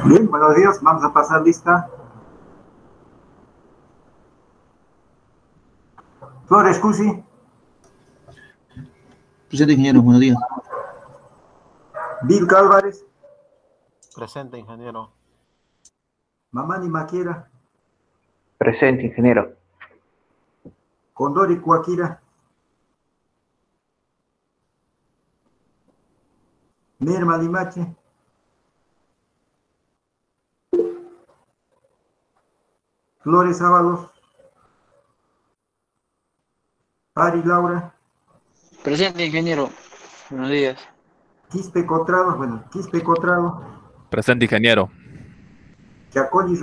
Bien, buenos días, vamos a pasar lista. Flores Cusi. Presente, ingeniero, buenos días. Bill Álvarez. Presente, ingeniero. Mamani Maquiera. Presente, ingeniero. Condori Cuaquira. Mirma Limache. Flores Ábalos. Ari Laura. Presente, ingeniero. Buenos días. Quispe Cotrado. Presente, ingeniero. Chacoli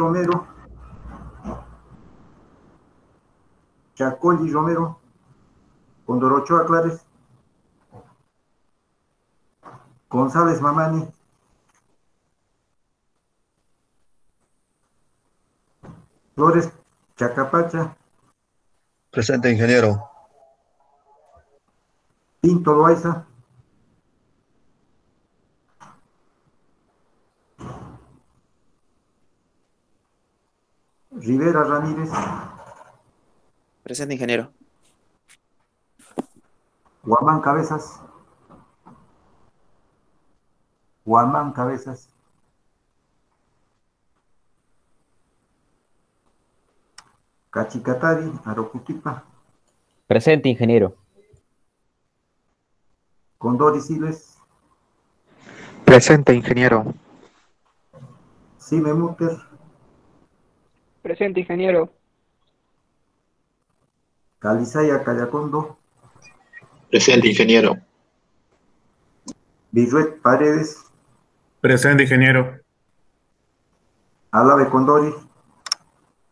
Romero. Condorochoa Clares. González Mamani. Flores Chacapacha. Presente, ingeniero. Pinto Loaiza. Rivera Ramírez. Presente, ingeniero. Guamán Cabezas. Cachicatari, Arocuquipa. Presente, ingeniero. Condori Siles. Presente, ingeniero. Sime Muter. Presente, ingeniero. Calizaya Callacondo. Presente, ingeniero. Virruet Paredes. Presente, ingeniero. Alave Condori.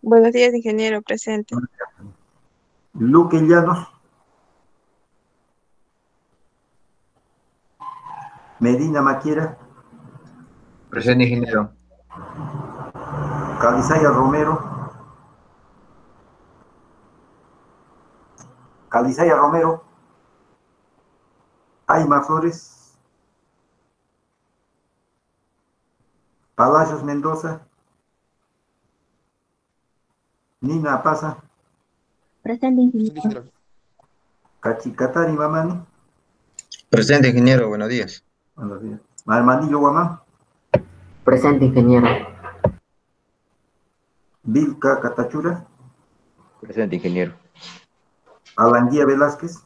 Buenos días, ingeniero, presente. Luque Llanos. Medina Maquiera. Presente, ingeniero. Calizaya Romero. Aima Flores. Palacios Mendoza. Nina Pasa. Presente, ingeniero. Cachicatari Mamani. Presente, ingeniero. Buenos días. Buenos días. Marmanillo Guamán. Presente, ingeniero. Vilca Catachura. Presente, ingeniero. Alanguía Velázquez.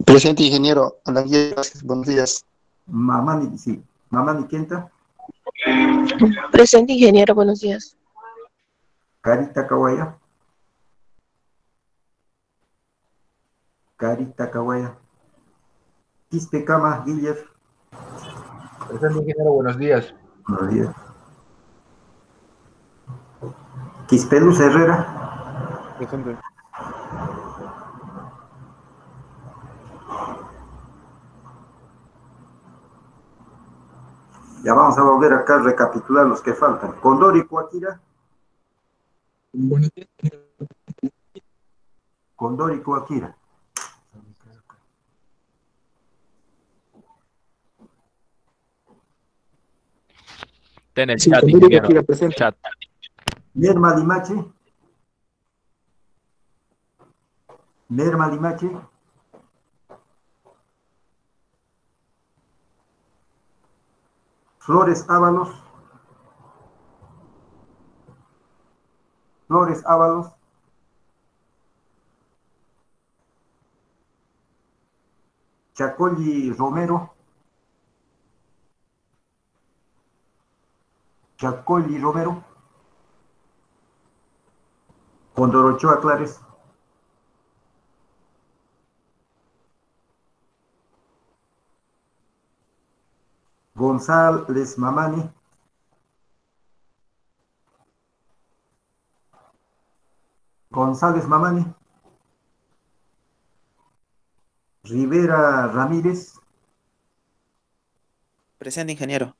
Presente, ingeniero. Alanguía Velázquez, buenos días. Mamani Quinta. Presente, ingeniero, buenos días. Carita Kawaya. Quispe Cama Guiller. Presente, ingeniero. Buenos días. Buenos días. Quispeluz Herrera. Presente. Ya vamos a volver acá a recapitular los que faltan. Condori Cuaquira. Condori Cuaquira. Ten el chat, ingeniero. Chat. Nerma Limache. Flores Ábalos. Chacoli Romero. Chacolli Romero. Condor Ochoa Clares. González Mamani. González Mamani. Rivera Ramírez. Presente, ingeniero.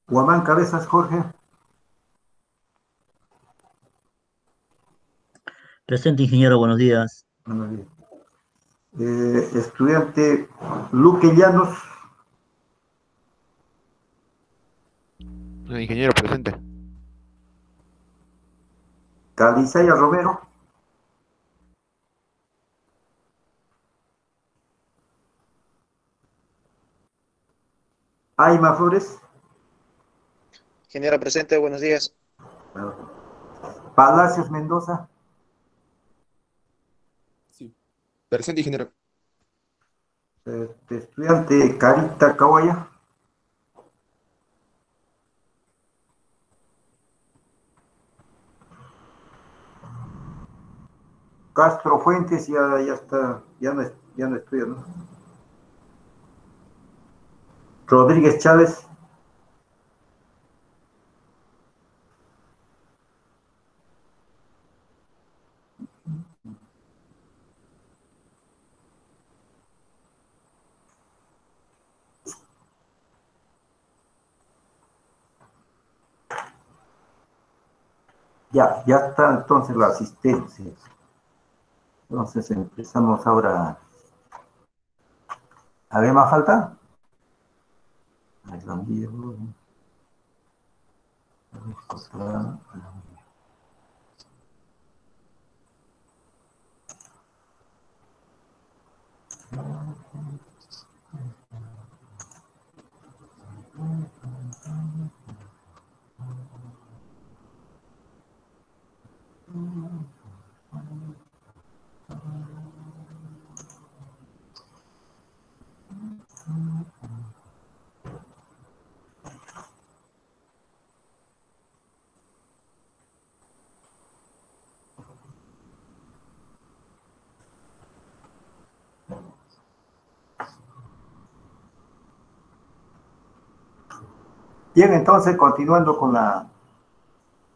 Guamán Cabezas Jorge. Presente, ingeniero, buenos días. Buenos días. Estudiante Luque Llanos. Ingeniero, presente. Calizaya Romero. Aima Flores. Ingeniero, presente, buenos días. Palacios Mendoza. Sí. Presente, ingeniero. Estudiante Carita Kawaya. Castro Fuentes ya está, ya no estudia, ¿no? Rodríguez Chávez. Ya está entonces la asistencia. Entonces empezamos ahora. ¿Había más falta? Ahí lo envío. Bien, entonces, continuando con la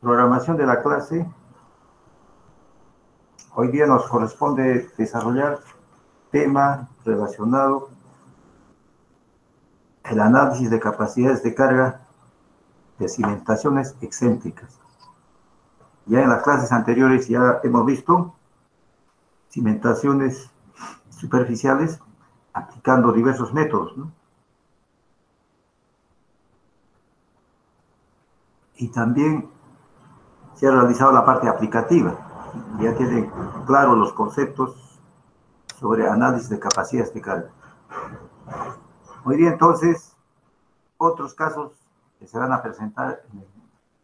programación de la clase, hoy día nos corresponde desarrollar tema relacionado el análisis de capacidades de carga de cimentaciones excéntricas. Ya en las clases anteriores ya hemos visto cimentaciones superficiales aplicando diversos métodos, ¿no? Y también se ha realizado la parte aplicativa. Ya tienen claros los conceptos sobre análisis de capacidades de carga. Hoy día, entonces, otros casos que se van a presentar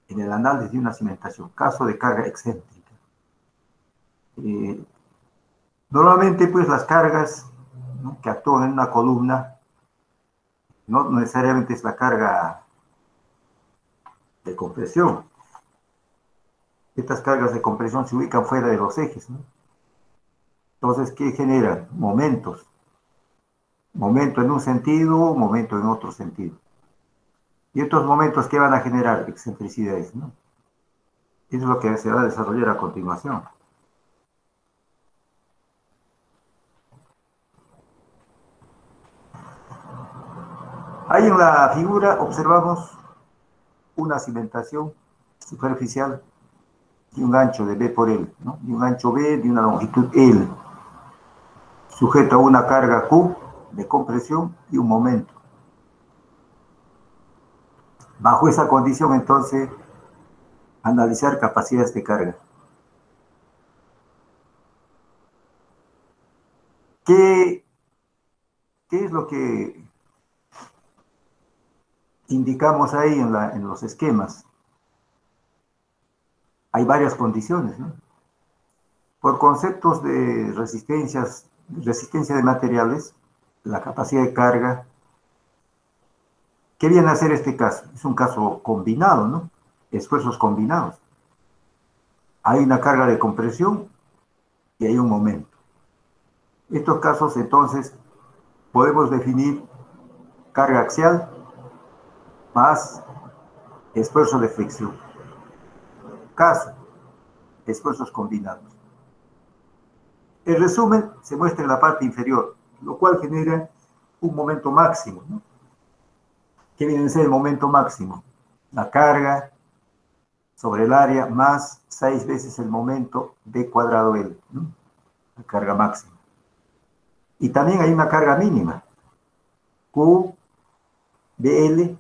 en el análisis de una cimentación. Caso de carga excéntrica. Normalmente, pues, las cargas, ¿no?, que actúan en una columna, no necesariamente es la carga de compresión. Estas cargas de compresión se ubican fuera de los ejes, ¿no? Entonces, ¿qué generan? Momentos. Momento en un sentido, momento en otro sentido. Y estos momentos, ¿qué van a generar? Excentricidades, ¿no? Eso es lo que se va a desarrollar a continuación. Ahí en la figura observamos una cimentación superficial de un ancho de B por L, ¿no? De un ancho B, de una longitud L, sujeto a una carga Q de compresión y un momento. Bajo esa condición, entonces, analizar capacidades de carga. ¿Qué es lo que indicamos ahí en los esquemas? Hay varias condiciones, ¿no? Por conceptos de resistencia de materiales, la capacidad de carga ¿Qué viene a ser este caso? Es un caso combinado, ¿no? Esfuerzos combinados. Hay una carga de compresión y hay un momento. Estos casos, entonces, podemos definir carga axial más esfuerzo de fricción. Caso, esfuerzos combinados. El resumen se muestra en la parte inferior, lo cual genera un momento máximo, ¿no? ¿Qué viene a ser el momento máximo? La carga sobre el área más 6 veces el momento B cuadrado L, ¿no? La carga máxima. Y también hay una carga mínima, Q BL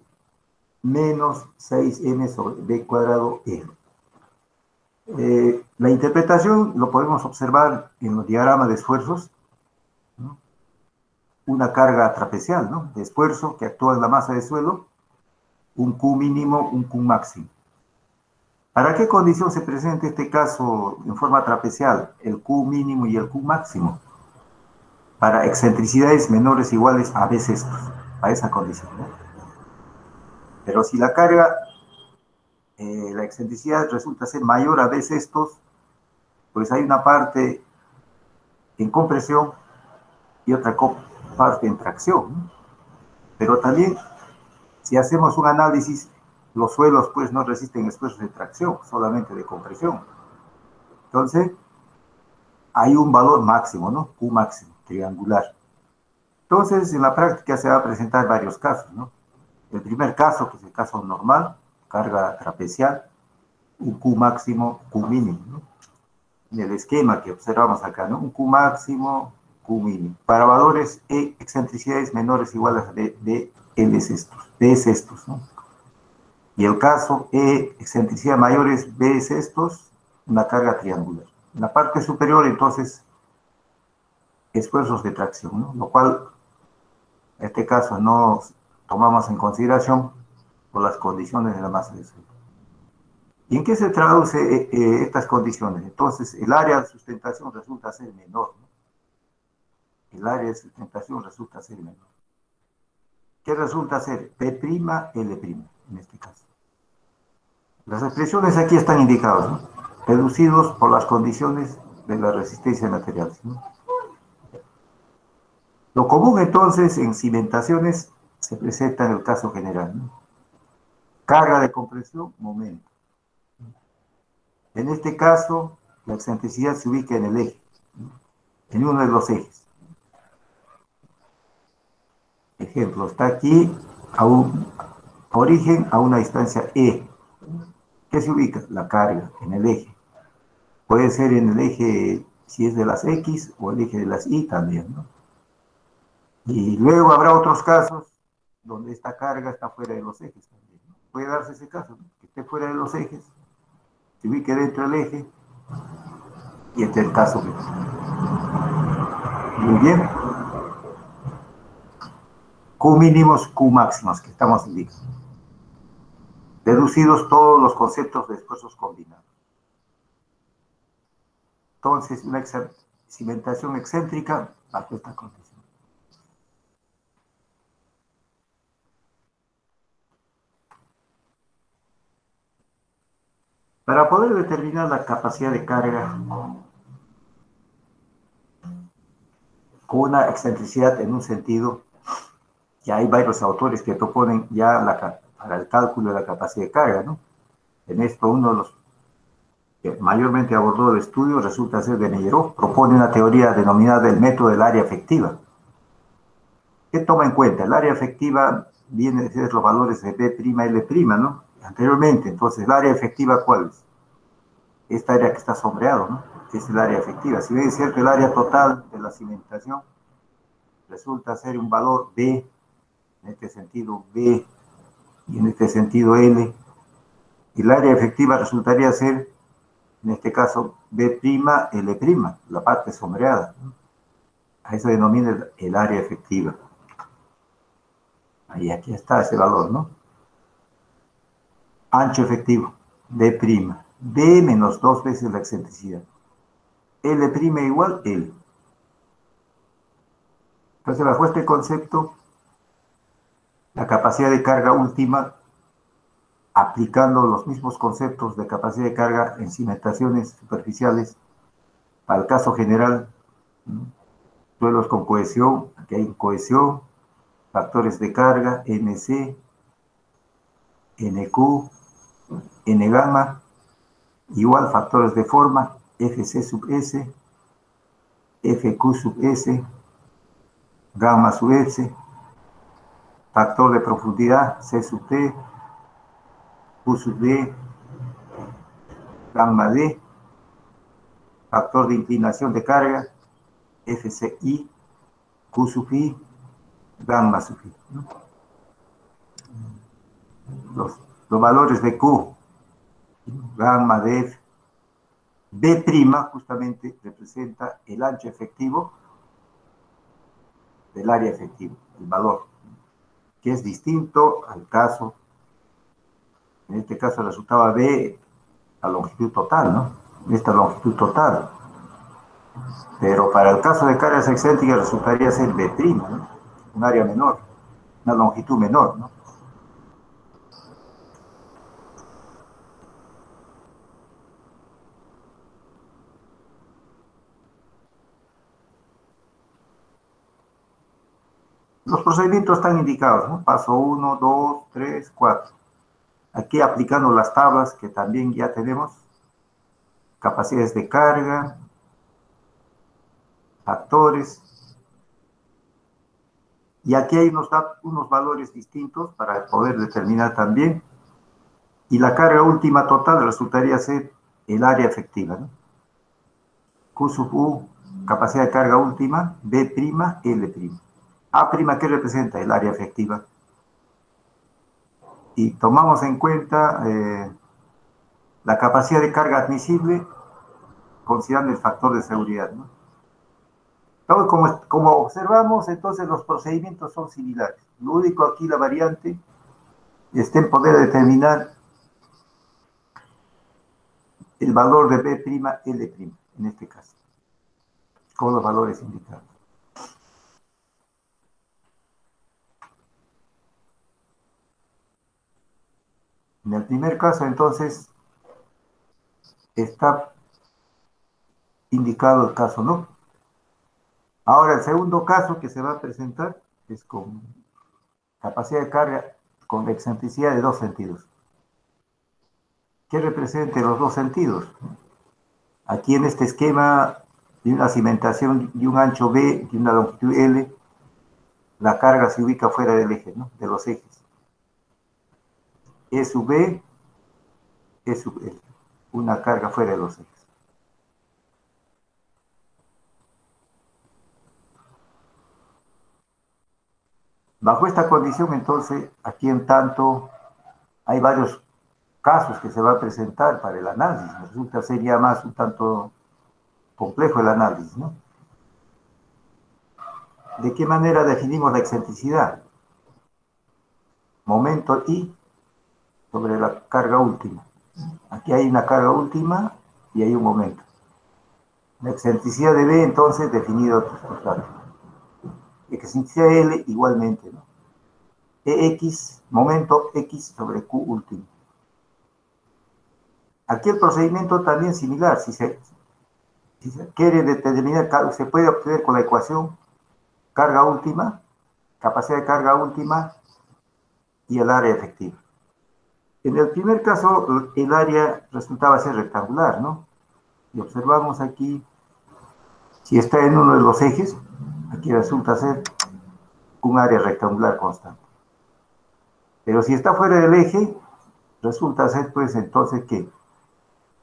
menos 6M sobre B cuadrado L. La interpretación lo podemos observar en los diagramas de esfuerzos, ¿no? Una carga trapecial, ¿no? De esfuerzo que actúa en la masa de suelo, un Q mínimo, un Q máximo. ¿Para qué condición se presenta este caso en forma trapecial, el Q mínimo y el Q máximo? Para excentricidades menores o iguales a B sextos, a esa condición, ¿no? Pero si la carga, la excentricidad resulta ser mayor a B sextos, pues hay una parte en compresión y otra parte en tracción, ¿no? Pero también, si hacemos un análisis, los suelos pues no resisten esfuerzos de tracción, solamente de compresión. Entonces, hay un valor máximo, ¿no? Q máximo, triangular. Entonces, en la práctica se va a presentar varios casos, ¿no? El primer caso, que es el caso normal, carga trapecial, un Q máximo, Q mínimo, ¿no? En el esquema que observamos acá, ¿no? Un Q máximo, Q mínimo. Para valores E, excentricidades menores o iguales a D, L sextos, D sextos, ¿no? Y el caso E, excentricidad mayores, B sextos, una carga triangular. En la parte superior, entonces, esfuerzos de tracción, ¿no? Lo cual, en este caso, no tomamos en consideración por las condiciones de la masa de suelo. ¿Y en qué se traduce estas condiciones? Entonces, el área de sustentación resulta ser menor, ¿no? El área de sustentación resulta ser menor. ¿Qué resulta ser? P', L', en este caso. Las expresiones aquí están indicadas, ¿no? Reducidos por las condiciones de la resistencia de materiales, ¿no? Lo común, entonces, en cimentaciones se presenta en el caso general, ¿no? Carga de compresión, momento. En este caso, la excentricidad se ubica en el eje, ¿no? En uno de los ejes. Ejemplo, está aquí a un origen a una distancia E. ¿Qué se ubica? La carga en el eje. Puede ser en el eje, si es de las X, o el eje de las Y también, ¿no? Y luego habrá otros casos donde esta carga está fuera de los ejes también, ¿no? Puede darse ese caso, ¿no? Que esté fuera de los ejes, se ubique dentro del eje, y este es el caso. Muy bien. Q mínimos, Q máximos, que estamos indicando. Deducidos todos los conceptos de esfuerzos combinados. Entonces, una cimentación excéntrica bajo esta condición. Para poder determinar la capacidad de carga con una excentricidad en un sentido, ya hay varios autores que proponen ya para el cálculo de la capacidad de carga, ¿no? En esto, uno de los que mayormente abordó el estudio resulta ser de Meyeroff, propone una teoría denominada el método del área efectiva. ¿Qué toma en cuenta? El área efectiva viene a ser los valores de B', L', ¿no? Anteriormente, entonces, ¿el área efectiva cuál es? Esta área que está sombreado, ¿no? Es el área efectiva. Si bien es cierto, el área total de la cimentación resulta ser un valor B, en este sentido B, y en este sentido L, el área efectiva resultaría ser, en este caso, B', L', la parte sombreada, ¿no? A eso denomina el área efectiva. Ahí, aquí está ese valor, ¿no? Ancho efectivo, B', B menos 2 veces la excentricidad. L' igual L. Entonces, bajo este concepto, la capacidad de carga última, aplicando los mismos conceptos de capacidad de carga en cimentaciones superficiales, para el caso general, suelos con cohesión, aquí hay cohesión, factores de carga, NC, NQ, N gamma, igual factores de forma, FC sub S, FQ sub S, gamma sub S, factor de profundidad, C sub T, Q sub D, gamma D, factor de inclinación de carga, FCI, Q sub I, gamma sub I. Los valores de Q, gamma de F, B' justamente representa el ancho efectivo del área efectiva, el valor, que es distinto al caso, en este caso resultaba B la longitud total, ¿no? Esta longitud total. Pero para el caso de cargas excéntricas resultaría ser B', ¿no? Un área menor, una longitud menor, ¿no? Los procedimientos están indicados, ¿no? Paso 1, 2, 3, 4. Aquí aplicando las tablas que también ya tenemos, capacidades de carga, factores, y aquí hay unos valores distintos para poder determinar también, y la carga última total resultaría ser el área efectiva, ¿no? Q sub U, capacidad de carga última, B', L'. A', ¿qué representa? El área efectiva. Y tomamos en cuenta la capacidad de carga admisible considerando el factor de seguridad, ¿no? Entonces, como observamos, entonces los procedimientos son similares. Lo único aquí, la variante, está en poder determinar el valor de B', L', en este caso, con los valores indicados. En el primer caso, entonces, está indicado el caso, ¿no? Ahora, el segundo caso que se va a presentar es con capacidad de carga con excentricidad de 2 sentidos. ¿Qué representa los 2 sentidos? Aquí en este esquema de una cimentación de un ancho B y una longitud L, la carga se ubica fuera del eje, ¿no? De los ejes. E sub B, E sub L, una carga fuera de los ejes. Bajo esta condición, entonces, aquí en tanto, hay varios casos que se va a presentar para el análisis. Resulta ser ya más un tanto complejo el análisis, ¿no? ¿De qué manera definimos la excentricidad? Momento I sobre la carga última. Aquí hay una carga última y hay un momento. La excentricidad de B, entonces, definido por excentricidad L igualmente, ¿no? EX, momento X sobre Q último. Aquí el procedimiento también es similar. Si se quiere determinar, se puede obtener con la ecuación carga última, capacidad de carga última y el área efectiva. En el primer caso, el área resultaba ser rectangular, ¿no? Y observamos aquí, si está en uno de los ejes, aquí resulta ser un área rectangular constante. Pero si está fuera del eje, resulta ser, pues, entonces que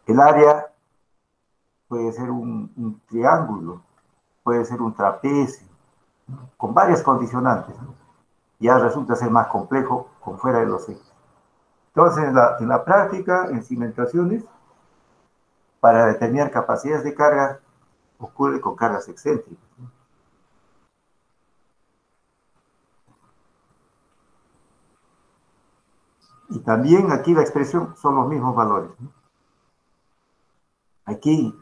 el área puede ser un triángulo, puede ser un trapecio, con varias condicionantes, ¿no? Ya resulta ser más complejo con fuera de los ejes. Entonces, en la práctica, en cimentaciones, para determinar capacidades de carga, ocurre con cargas excéntricas, ¿no? Y también aquí la expresión son los mismos valores, ¿no? Aquí,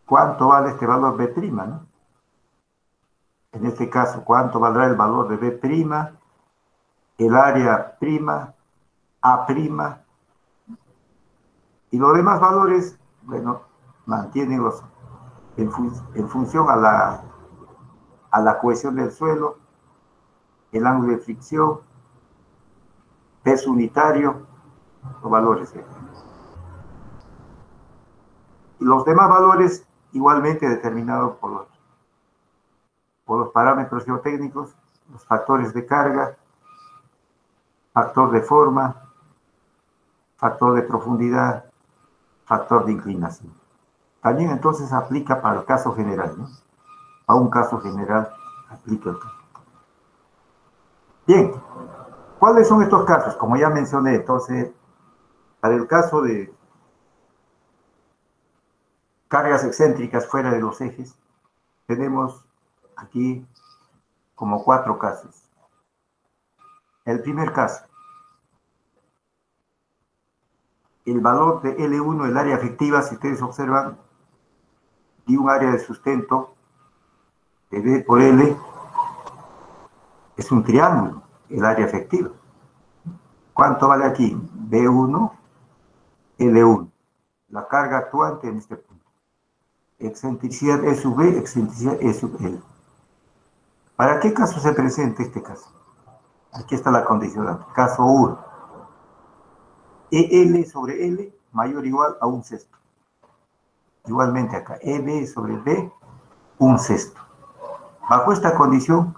¿cuánto vale este valor B', ¿no? En este caso, ¿cuánto valdrá el valor de B'? el área prima, A prima, y los demás valores, bueno, mantienen los en función a la cohesión del suelo, el ángulo de fricción, peso unitario, los valores. Y los demás valores igualmente determinados por los parámetros geotécnicos, los factores de carga, factor de forma, factor de profundidad, factor de inclinación. También entonces aplica para el caso general, ¿no? A un caso general aplica el caso. Bien, ¿cuáles son estos casos? Como ya mencioné, entonces, para el caso de cargas excéntricas fuera de los ejes, tenemos aquí como 4 casos. El primer caso, el valor de L1, el área efectiva, si ustedes observan, y un área de sustento de D por L, es un triángulo, el área efectiva. ¿Cuánto vale aquí? B1, L1. La carga actuante en este punto. Excentricidad E sub B, excentricidad E sub L. ¿Para qué caso se presenta este caso? Aquí está la condicionante. Caso 1. EL sobre L mayor o igual a 1/6. Igualmente acá, EB sobre B, 1/6. Bajo esta condición,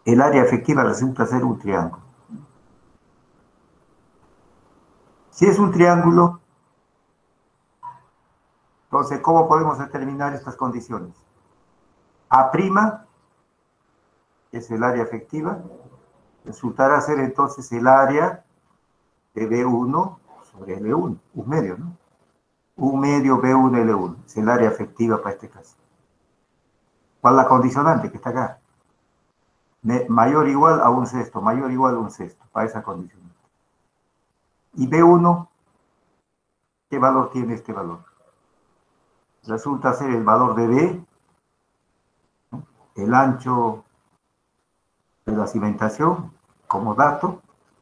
el área efectiva resulta ser un triángulo. Si es un triángulo, entonces, ¿cómo podemos determinar estas condiciones? A', que es el área efectiva, resultará ser entonces el área de B1 sobre L1, un medio, ¿no? Un medio B1 L1, es el área efectiva para este caso. ¿Cuál es la condicionante que está acá? Mayor o igual a 1/6, mayor o igual a 1/6, para esa condición. Y B1, ¿qué valor tiene este valor? Resulta ser el valor de B, ¿no? El ancho de la cimentación, como dato,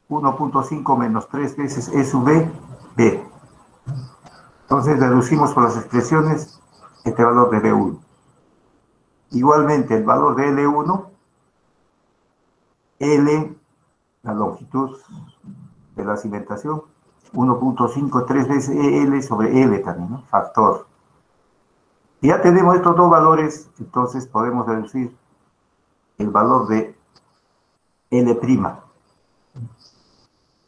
1.5 menos 3 veces E sub B, B. Entonces deducimos por las expresiones este valor de B1. Igualmente el valor de L1, L, la longitud de la cimentación, 1.53 veces EL sobre L también, ¿no? Factor. Y ya tenemos estos dos valores, entonces podemos deducir el valor de L'.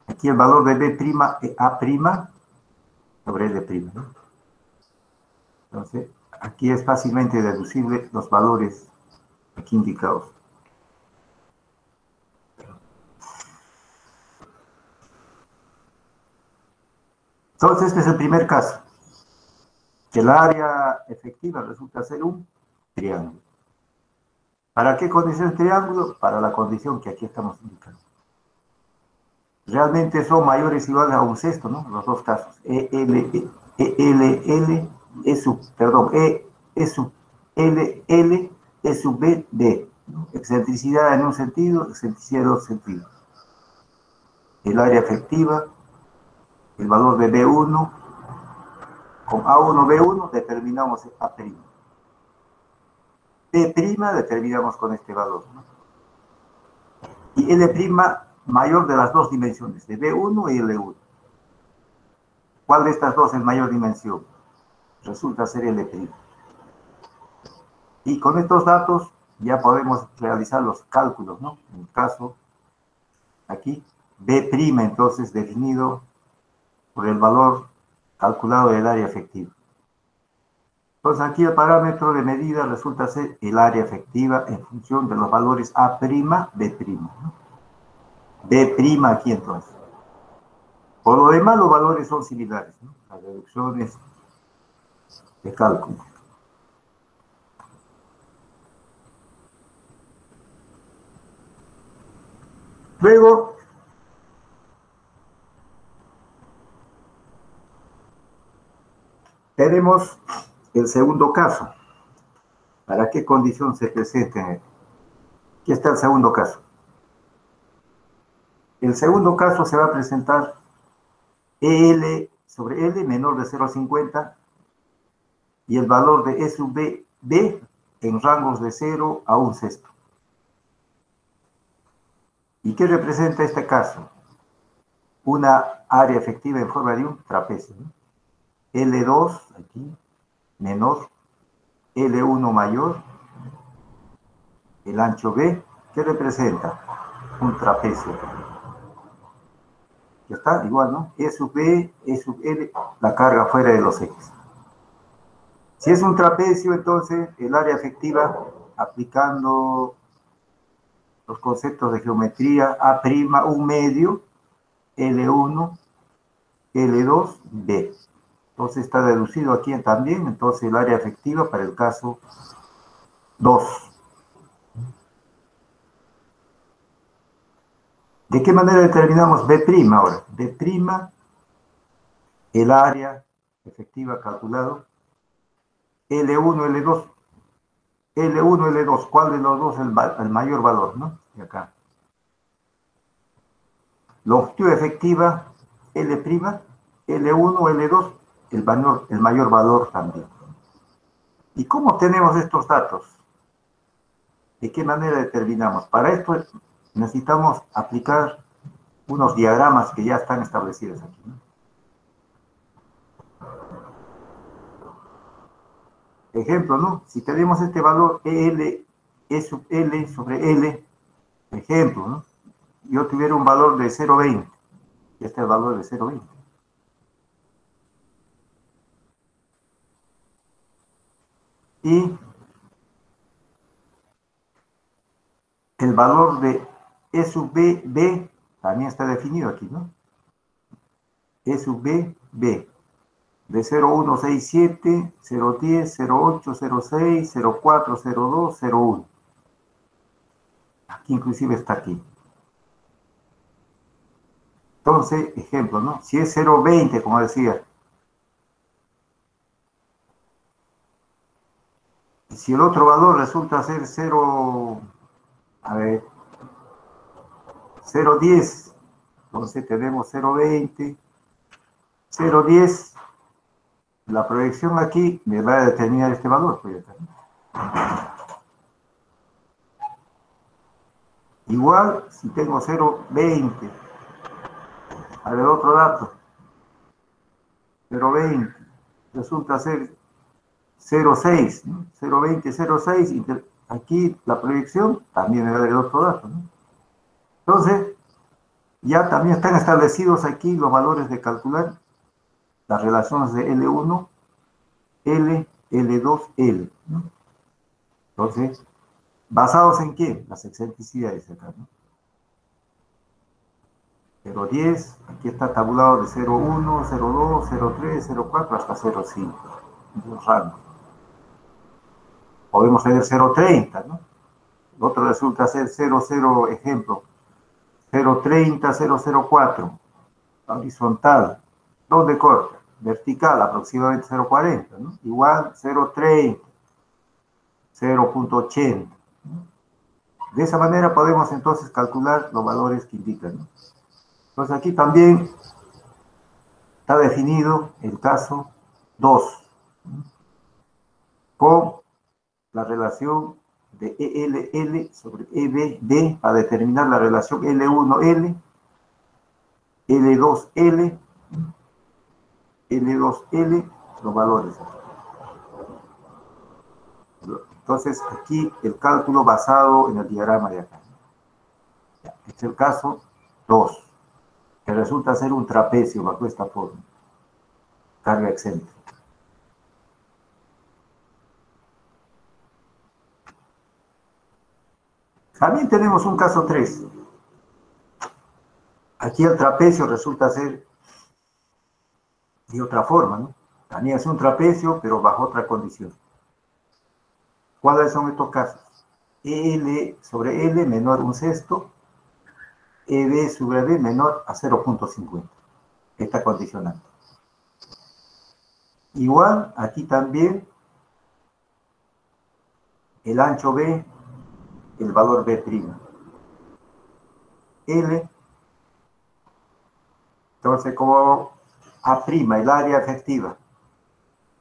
Aquí el valor de B', A' sobre L', ¿no? Entonces, aquí es fácilmente deducible los valores aquí indicados. Entonces, este es el primer caso. Que el área efectiva resulta ser un triángulo. ¿Para qué condición es triángulo? Para la condición que aquí estamos indicando. Realmente son mayores o iguales a 1/6, ¿no? Los dos casos. E sub L, E sub B, D. Excentricidad en un sentido, excentricidad en otro sentido. El área efectiva, el valor de B1, con A1, B1 determinamos A'. B' determinamos con este valor, ¿no? Y L' mayor de las dos dimensiones, de B1 y L1. ¿Cuál de estas dos es mayor dimensión? Resulta ser L'. Y con estos datos ya podemos realizar los cálculos, ¿no? En el caso, aquí, B' entonces definido por el valor calculado del área efectiva. Entonces aquí el parámetro de medida resulta ser el área efectiva en función de los valores A', B', ¿no? B' aquí entonces. Por lo demás los valores son similares, ¿no? Las reducciones de cálculo. Luego, tenemos el segundo caso. ¿Para qué condición se presenta? Aquí está el segundo caso. El segundo caso se va a presentar EL sobre L menor de 0,50 y el valor de E sub B, B en rangos de 0 a 1/6. ¿Y qué representa este caso? Una área efectiva en forma de un trapecio, ¿no? L2 aquí menor, L1 mayor, el ancho B, ¿qué representa? Un trapecio. Ya está, igual, ¿no? E sub B, E sub L, la carga fuera de los ejes. Si es un trapecio, entonces el área efectiva, aplicando los conceptos de geometría, A', un medio, L1, L2, B. Entonces está deducido aquí también, entonces el área efectiva para el caso 2. ¿De qué manera determinamos B' ahora? B', el área efectiva calculado, L1, L2. L1, L2, ¿cuál de los dos es el mayor valor, no? Y acá. Longitud efectiva, L', L1, L2, el mayor valor también. ¿Y cómo obtenemos estos datos? ¿De qué manera determinamos? Para esto necesitamos aplicar unos diagramas que ya están establecidos aquí, ¿no? Ejemplo, ¿no? Si tenemos este valor EL, E sub L sobre L, ejemplo, ¿no? Yo tuviera un valor de 0,20. Este es el valor de 0,20. Y el valor de E sub B, B, también está definido aquí, ¿no? E sub B, B. De 0,167, 0,10, 0,8, 0,6, 0,4, 0,2, 0,1. Aquí inclusive está aquí. Entonces, ejemplo, ¿no? Si es 0,20, como decía, y si el otro valor resulta ser 0,10, entonces tenemos 0,20, 0,10, la proyección aquí me va a determinar este valor. Pues, igual, si tengo 0,20, a ver otro dato, 0,20, resulta ser 0,6, ¿no? 0,20, 0,6, y aquí la proyección también me va a dar el otro dato, ¿no? Entonces, ya también están establecidos aquí los valores de calcular las relaciones de L1, L, L2, L, ¿no? Entonces, ¿basados en qué? Las excentricidades acá, ¿no? 0,10, aquí está tabulado de 0,1, 0,2, 0,3, 0,4 hasta 0,5. Los rangos. Podemos tener 0,30, ¿no? El otro resulta ser 0,0, ejemplo, 0,30, 0,04. Horizontal. ¿Dónde corta? Vertical, aproximadamente 0,40, ¿no? Igual 0,30, 0,80. ¿no? De esa manera podemos entonces calcular los valores que indican, ¿no? Entonces aquí también está definido el caso 2, ¿no? Con la relación de ELL sobre EBD para determinar la relación L1L, L2L, L2L, los valores. Entonces, aquí el cálculo basado en el diagrama de acá. Este es el caso 2, que resulta ser un trapecio bajo esta forma. Carga excéntrica. También tenemos un caso 3. Aquí el trapecio resulta ser de otra forma, ¿no? También es un trapecio, pero bajo otra condición. ¿Cuáles son estos casos? EL sobre L menor 1/6, EB sobre B menor a 0,50. Esta condicionante. Igual, aquí también, el ancho B, el valor B'. L Entonces, como A', el área efectiva.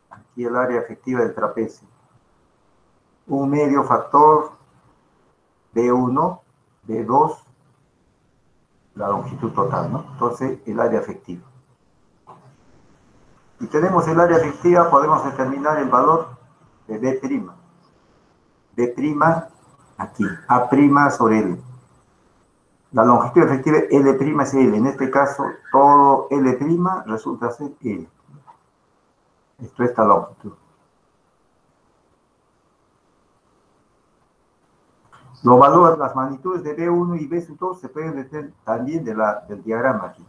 Aquí el área efectiva del trapecio. Un medio factor B1, B2, la longitud total, ¿no? Entonces, el área efectiva. Si tenemos el área efectiva, podemos determinar el valor de B'. B' aquí, A' sobre L. La longitud efectiva L' es L. En este caso, todo L' resulta ser L. Esto es esta longitud. Los valores, las magnitudes de B1 y B2 se pueden determinar también del diagrama aquí.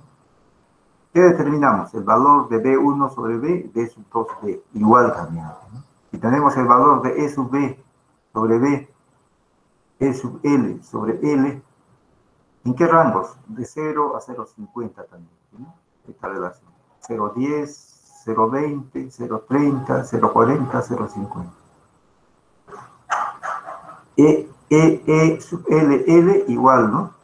¿Qué determinamos? El valor de B1 sobre B, B2B, igual también. ¿No? Si tenemos el valor de E sub B sobre B, E sub L sobre L, ¿en qué rangos? De 0 a 0,50 también, ¿no? Esta relación. 0,10, 0,20, 0,30, 0,40, 0,50. E sub L, L igual, ¿no?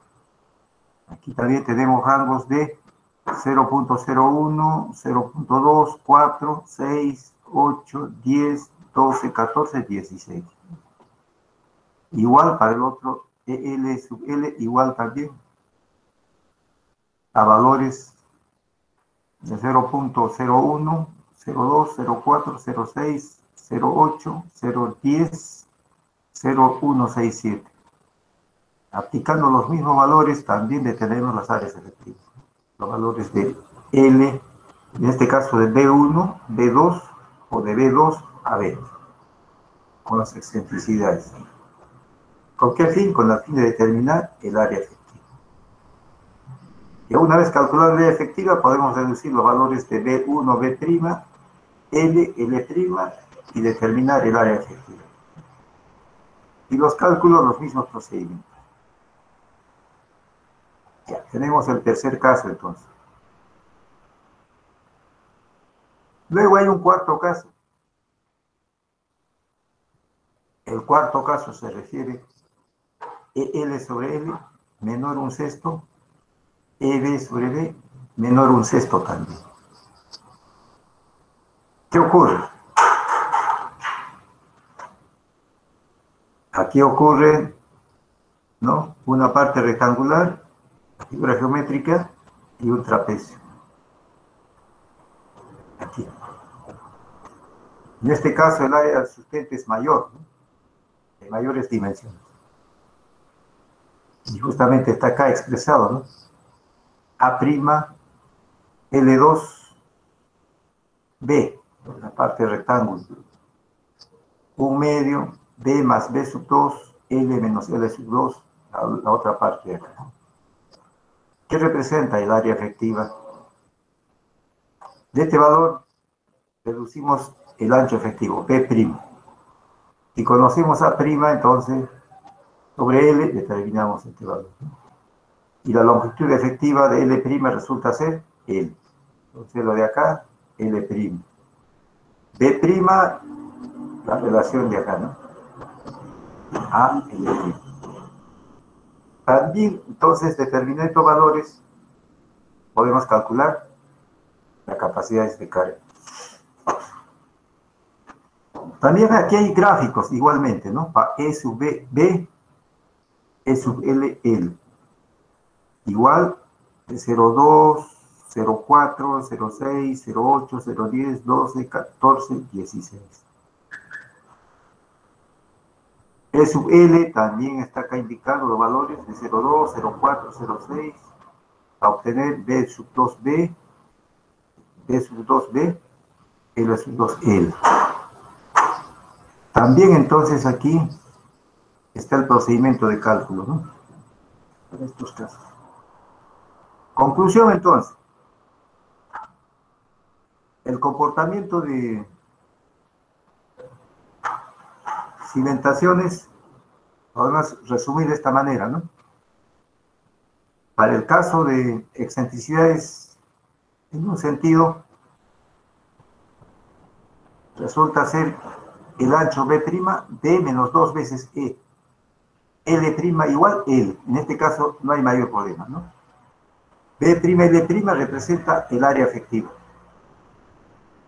Aquí también tenemos rangos de 0.01, 0.2, 4, 6, 8, 10, 12, 14, 16. Igual para el otro, EL sub L igual también a valores de 0.01, 02, 04, 06, 08, 010, 0167. Aplicando los mismos valores también detenemos las áreas efectivas. Los valores de L, en este caso de B1, B2 o de B2 a B, con las excentricidades. ¿Con qué fin? Con el fin de determinar el área efectiva. Y una vez calculada la área efectiva, podemos reducir los valores de B1, B', L, L' y determinar el área efectiva. Y los cálculos, los mismos procedimientos. Ya, tenemos el tercer caso entonces. Luego hay un cuarto caso. El cuarto caso se refiere a EL sobre L menor un sexto, EB sobre B menor un sexto también. ¿Qué ocurre? Aquí ocurre, ¿no?, una parte rectangular, figura geométrica y un trapecio. Aquí. En este caso el área sustente es mayor, ¿no?, de mayores dimensiones. Y justamente está acá expresado, ¿no? A', L2, B, la parte rectángulo. Un medio, B más B sub 2, L menos L sub 2, la otra parte de acá. ¿Qué representa el área efectiva? De este valor reducimos el ancho efectivo, B'. Si conocemos A', entonces sobre L determinamos este valor. Y la longitud efectiva de L' resulta ser L. Entonces lo de acá, L'. B', la relación de acá, ¿no? A, L'. También, entonces, determinando estos valores, podemos calcular la capacidad de carga. También aquí hay gráficos, igualmente, ¿no? Para E sub B, B, E sub L, L. Igual de 0,2, 0,4, 0,6, 0,8, 0,10, 12, 14, 16. E sub L también está acá indicado los valores de 0,2, 0,4, 0,6 a obtener B sub 2B, B sub 2B, L sub 2L. También entonces aquí está el procedimiento de cálculo, ¿no?, en estos casos. Conclusión entonces. El comportamiento de cimentaciones podemos resumir de esta manera, ¿no? Para el caso de excentricidades en un sentido, resulta ser el ancho B', D menos 2 veces E. L' igual L. En este caso no hay mayor problema, ¿no? B' y D' representa el área efectiva.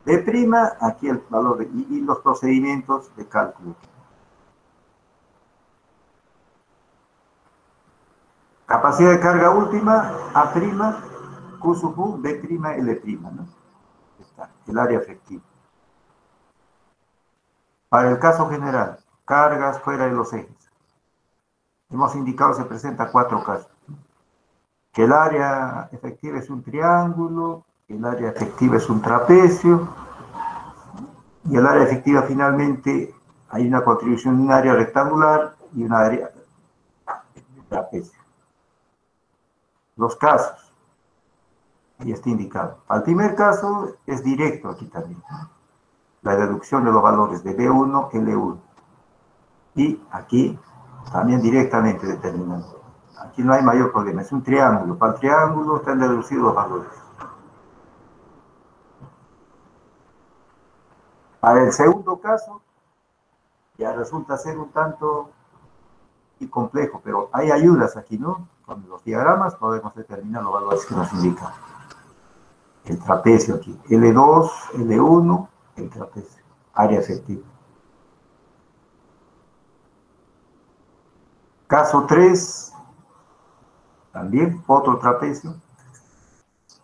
B', aquí el valor y los procedimientos de cálculo. Capacidad de carga última, A', Q sub U, B', L', ¿no? Está, el área efectiva. Para el caso general, cargas fuera de los ejes. Hemos indicado se presenta 4 casos. Que el área efectiva es un triángulo, el área efectiva es un trapecio, y el área efectiva finalmente hay una contribución de un área rectangular y un área de trapecio. Los casos, y está indicado. Al primer caso es directo aquí también. La deducción de los valores de B1, L1. Y aquí también directamente determinado. Aquí no hay mayor problema, es un triángulo. Para el triángulo están deducidos los valores. Para el segundo caso, ya resulta ser un tanto complejo, pero hay ayudas aquí, ¿no? Con los diagramas podemos determinar los valores que nos indican. El trapecio aquí, L2, L1, el trapecio, área efectiva. Caso 3, también otro trapecio,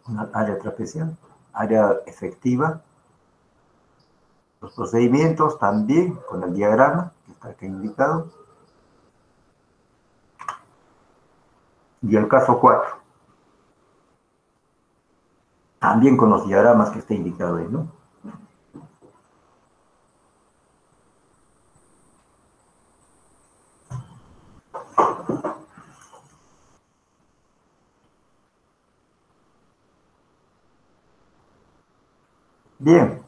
una área trapecial, área efectiva. Los procedimientos también con el diagrama, que está aquí indicado. Y el caso 4, también con los diagramas que está indicado ahí, ¿no? Bien.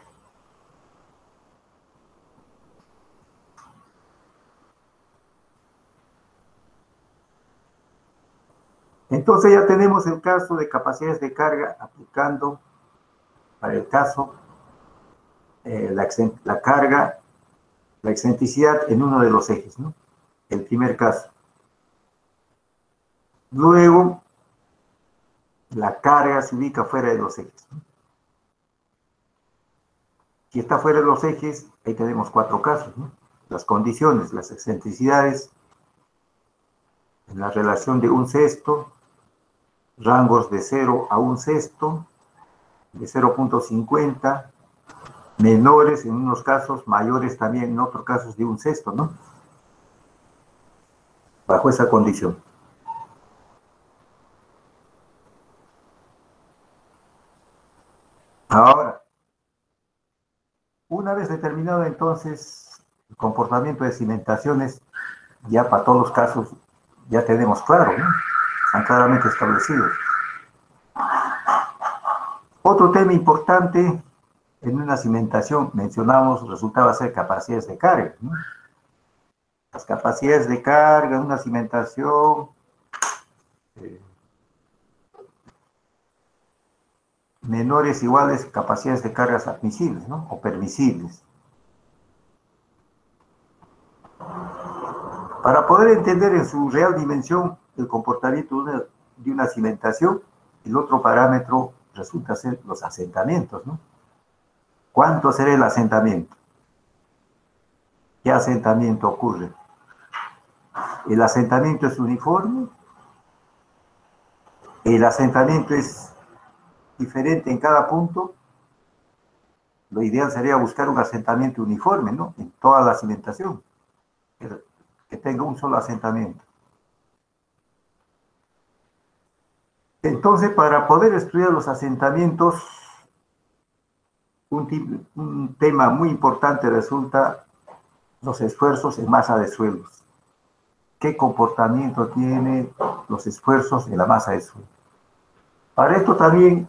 Entonces ya tenemos el caso de capacidades de carga aplicando para el caso la carga, la excentricidad en uno de los ejes, ¿no? El primer caso. Luego, la carga se ubica fuera de los ejes, ¿no? Si está fuera de los ejes, ahí tenemos 4 casos, ¿no? Las condiciones, las excentricidades, en la relación de 1/6, rangos de 0 a 1/6, de 0.50, menores en unos casos, mayores también en otros casos de 1/6, ¿no? Bajo esa condición. Ahora, una vez determinado entonces el comportamiento de cimentaciones, ya para todos los casos ya tenemos claro, ¿no? Están claramente establecidos. Otro tema importante en una cimentación, mencionamos, resultaba ser capacidades de carga, ¿no? Las capacidades de carga en una cimentación menores iguales capacidades de cargas admisibles, ¿no? O permisibles. Para poder entender en su real dimensión el comportamiento de una cimentación, el otro parámetro resulta ser los asentamientos, ¿no? ¿Cuánto será el asentamiento? ¿Qué asentamiento ocurre? ¿El asentamiento es uniforme? ¿El asentamiento es diferente en cada punto? Lo ideal sería buscar un asentamiento uniforme, ¿no? En toda la cimentación, que tenga un solo asentamiento. Entonces, para poder estudiar los asentamientos, un tema muy importante resulta los esfuerzos en masa de suelos. ¿Qué comportamiento tienen los esfuerzos en la masa de suelo? Para esto también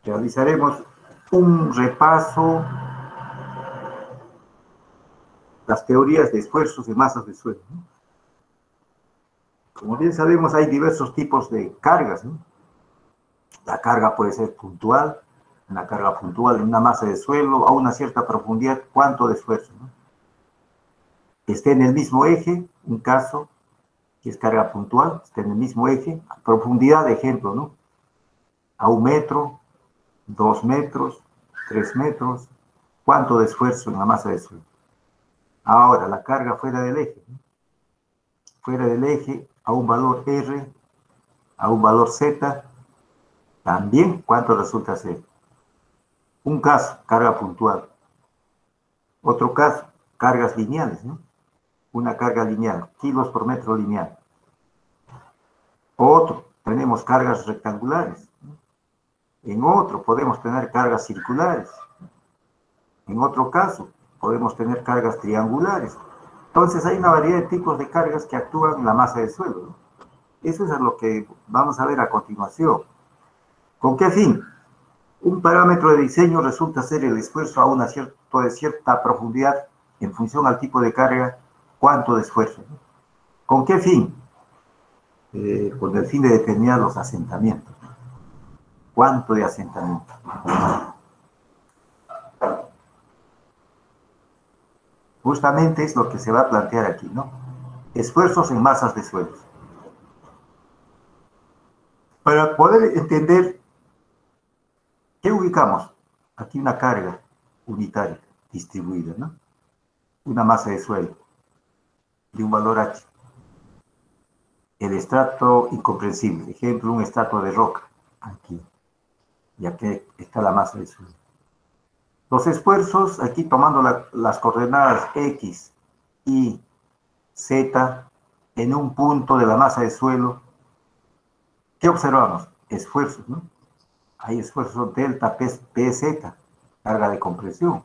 realizaremos un repaso las teorías de esfuerzos en masas de suelo, ¿no? Como bien sabemos, hay diversos tipos de cargas, ¿no? La carga puede ser puntual, una carga puntual en una masa de suelo a una cierta profundidad, ¿cuánto de esfuerzo, no? Esté en el mismo eje, un caso, Aquí es carga puntual, está en el mismo eje. Profundidad, de ejemplo, ¿no? A 1 metro, 2 metros, 3 metros. ¿Cuánto de esfuerzo en la masa de suelo? Ahora, la carga fuera del eje, ¿no? Fuera del eje, a un valor R, a un valor Z, también, ¿cuánto resulta ser? Un caso, carga puntual. Otro caso, cargas lineales, ¿no? Una carga lineal, kilos por metro lineal. Otro, tenemos cargas rectangulares, ¿no? En otro, podemos tener cargas circulares. En otro caso, podemos tener cargas triangulares. Entonces, hay una variedad de tipos de cargas que actúan en la masa de suelo, ¿no? Eso es lo que vamos a ver a continuación. ¿Con qué fin? Un parámetro de diseño resulta ser el esfuerzo a una cierta profundidad en función al tipo de carga, cuánto de esfuerzo, ¿no? ¿Con qué fin? Con el fin de determinar los asentamientos. ¿Cuánto de asentamiento? Justamente es lo que se va a plantear aquí, ¿no? Esfuerzos en masas de suelos. Para poder entender, ¿qué ubicamos? Aquí una carga unitaria, distribuida, ¿no? Una masa de suelo de un valor H. El estrato incomprensible, ejemplo, un estrato de roca, aquí. Y aquí está la masa de suelo. Los esfuerzos, aquí tomando las coordenadas X, Y, Z, en un punto de la masa de suelo, ¿qué observamos? Esfuerzos, ¿no? Hay esfuerzos delta PZ, carga de compresión.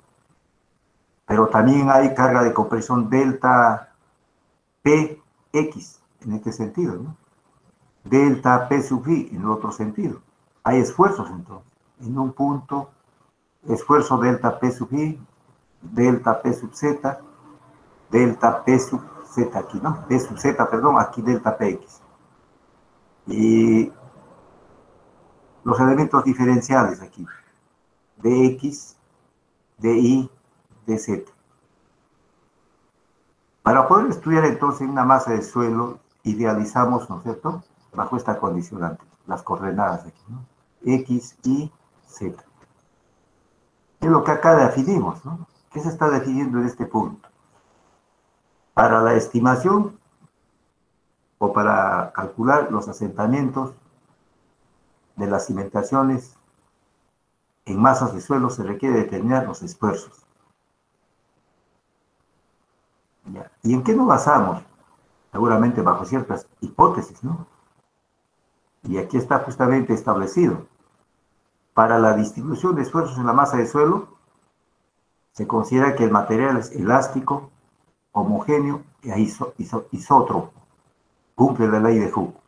Pero también hay carga de compresión delta PX, en este sentido, ¿no? Delta P sub I, en el otro sentido. Hay esfuerzos, entonces, en un punto, esfuerzo delta P sub I, delta P sub Z, delta P sub Z aquí, ¿no? P sub Z, perdón, aquí delta PX. Y los elementos diferenciales aquí, dx, dy, dz. Para poder estudiar entonces una masa de suelo, idealizamos, ¿no es cierto?, bajo esta condicionante, las coordenadas aquí, ¿no? X, Y, Z. Es lo que acá definimos, ¿no? ¿Qué se está definiendo en este punto? Para la estimación o para calcular los asentamientos de las cimentaciones en masas de suelo se requiere determinar los esfuerzos. ¿Ya? ¿Y en qué nos basamos? Seguramente bajo ciertas hipótesis, ¿no? Y aquí está justamente establecido. Para la distribución de esfuerzos en la masa de suelo, se considera que el material es elástico, homogéneo e isótropo. Cumple la ley de Hooke.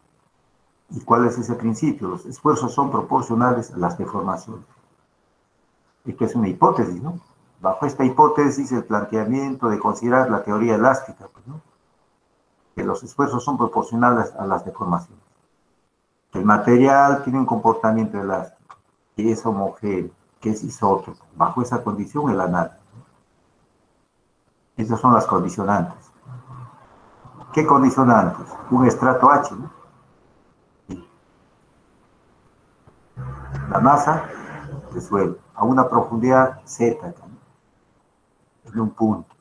¿Y cuál es ese principio? Los esfuerzos son proporcionales a las deformaciones. Esto es una hipótesis, ¿no? Bajo esta hipótesis, el planteamiento de considerar la teoría elástica, pues, ¿no? Que los esfuerzos son proporcionales a las deformaciones. Que el material tiene un comportamiento elástico, que es homogéneo, que es isótropo. Bajo esa condición, el análisis, ¿no? Esas son las condicionantes. ¿Qué condicionantes? Un estrato H, ¿no? La masa de suelo a una profundidad Z, ¿no? En un punto,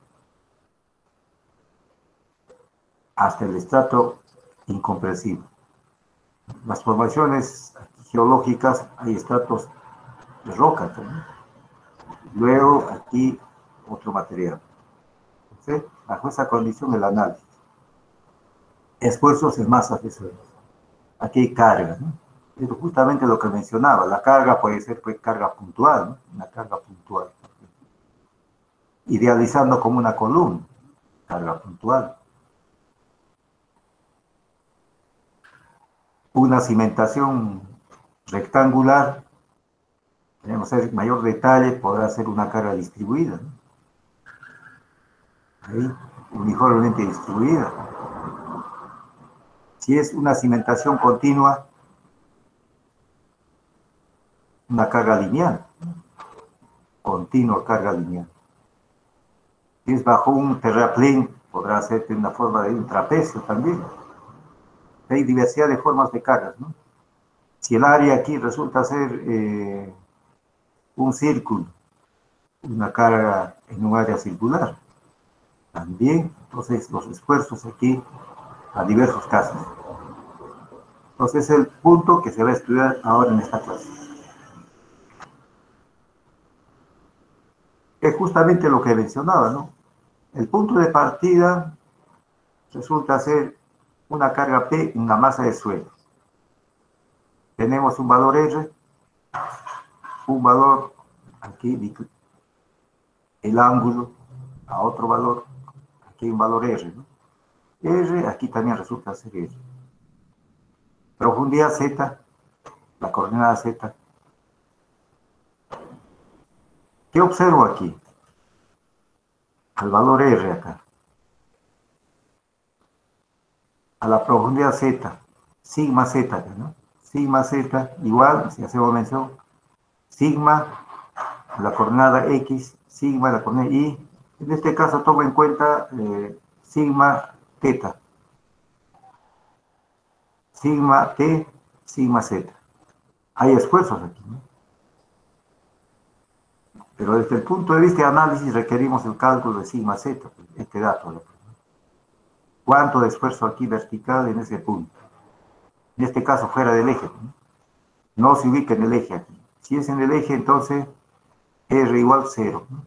hasta el estrato incomprensible. Las formaciones geológicas, hay estratos de roca, ¿no? Luego aquí otro material. ¿Sí? Bajo esa condición el análisis. Esfuerzos en masas de suelo. Aquí hay carga, ¿no? Es justamente lo que mencionaba. La carga puede ser carga puntual, ¿no? Una carga puntual. Idealizando como una columna, carga puntual. Una cimentación rectangular, tenemos mayor detalle, podrá ser una carga distribuida, ¿no? Ahí, uniformemente distribuida. Si es una cimentación continua, una carga lineal, ¿no? Continua carga lineal. Si es bajo un terraplén, podrá ser de una forma de un trapecio también. hay diversidad de formas de cargas, ¿no? Si el área aquí resulta ser un círculo, una carga en un área circular, también, entonces, los esfuerzos aquí a diversos casos. Entonces, es el punto que se va a estudiar ahora en esta clase. Es justamente lo que mencionaba, ¿no? El punto de partida resulta ser una carga P en la masa de suelo. Tenemos un valor R, un valor aquí, el ángulo, a otro valor, aquí hay un valor R, ¿no? R, aquí también resulta ser R. Profundidad Z, la coordenada Z. ¿Qué observo aquí? Al valor R acá. A la profundidad Z, sigma Z, ¿no? Sigma Z igual, si hacemos mención, sigma, la coordenada X, sigma, la coordenada Y. En este caso tomo en cuenta sigma teta. Sigma T, sigma Z. Hay esfuerzos aquí, ¿no? Pero desde el punto de vista de análisis requerimos el cálculo de sigma Z, este dato, ¿no? ¿Cuánto de esfuerzo aquí vertical en ese punto? En este caso fuera del eje, ¿no? No se ubica en el eje aquí. Si es en el eje, entonces R igual 0, ¿no?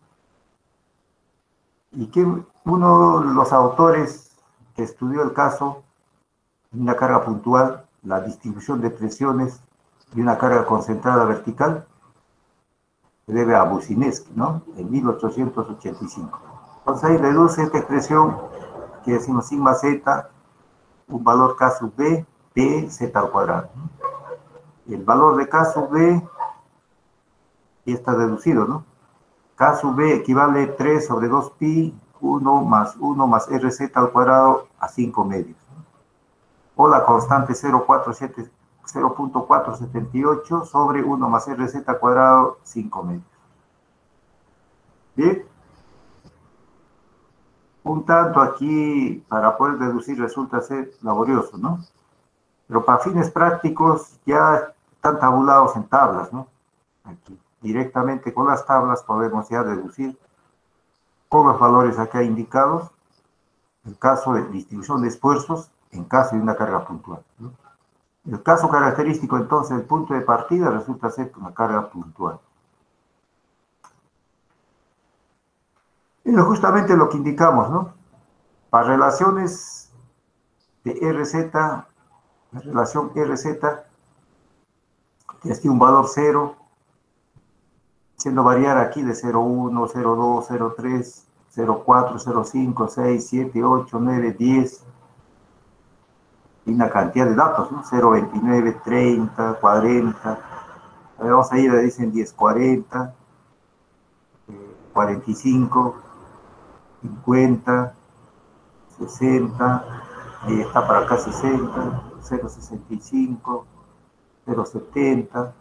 Y que uno de los autores que estudió el caso de una carga puntual, la distribución de presiones y una carga concentrada vertical, se debe a Bucinski, ¿no? En 1885. Entonces ahí reduce esta expresión que decimos sigma Z, un valor K sub B, P, Z al cuadrado, ¿no? El valor de K sub B, y está deducido, ¿no? K sub B equivale 3 sobre 2 pi, 1 más RZ al cuadrado a 5 medios, ¿no? O la constante 0.478 sobre 1 más RZ al cuadrado, 5 medios. Bien. Un tanto aquí, para poder deducir, resulta ser laborioso, ¿no? Pero para fines prácticos ya están tabulados en tablas, ¿no? Aquí, directamente con las tablas podemos ya deducir con los valores acá indicados el caso de distribución de esfuerzos en caso de una carga puntual, ¿no? El caso característico, entonces, el punto de partida resulta ser una carga puntual. Y justamente lo que indicamos, ¿no? Para relaciones de RZ, la relación RZ, que es un valor 0, siendo variar aquí de 0,1, 0,2, 0,3, 0,4, 0,5, 6, 7, 8, 9, 10, y una cantidad de datos, ¿no? 0,29, 30, 40, vamos a ir a dicen 10, 40, 45, 50, 60, ahí está para acá 60, 0,65, 0,70,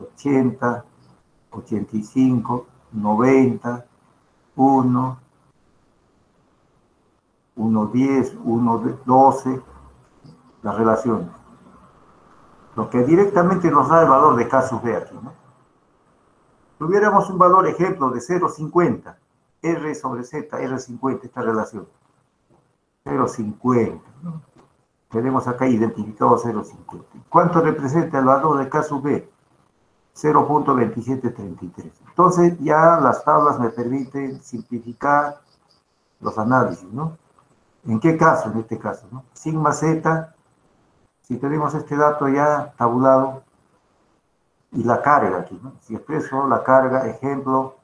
80, 85, 90, 1, 1,10, 1,12, las relaciones. Lo que directamente nos da el valor de K sub B aquí, ¿no? Tuviéramos un valor ejemplo de 0,50, R sobre Z, R50, esta relación. 0,50, ¿no? Tenemos acá identificado 0,50. ¿Cuánto representa el valor de K sub B? 0.2733. Entonces ya las tablas me permiten simplificar los análisis, ¿no? ¿En qué caso? En este caso, ¿no? Sigma Z, si tenemos este dato ya tabulado, y la carga aquí, ¿no? Si expreso la carga, ejemplo,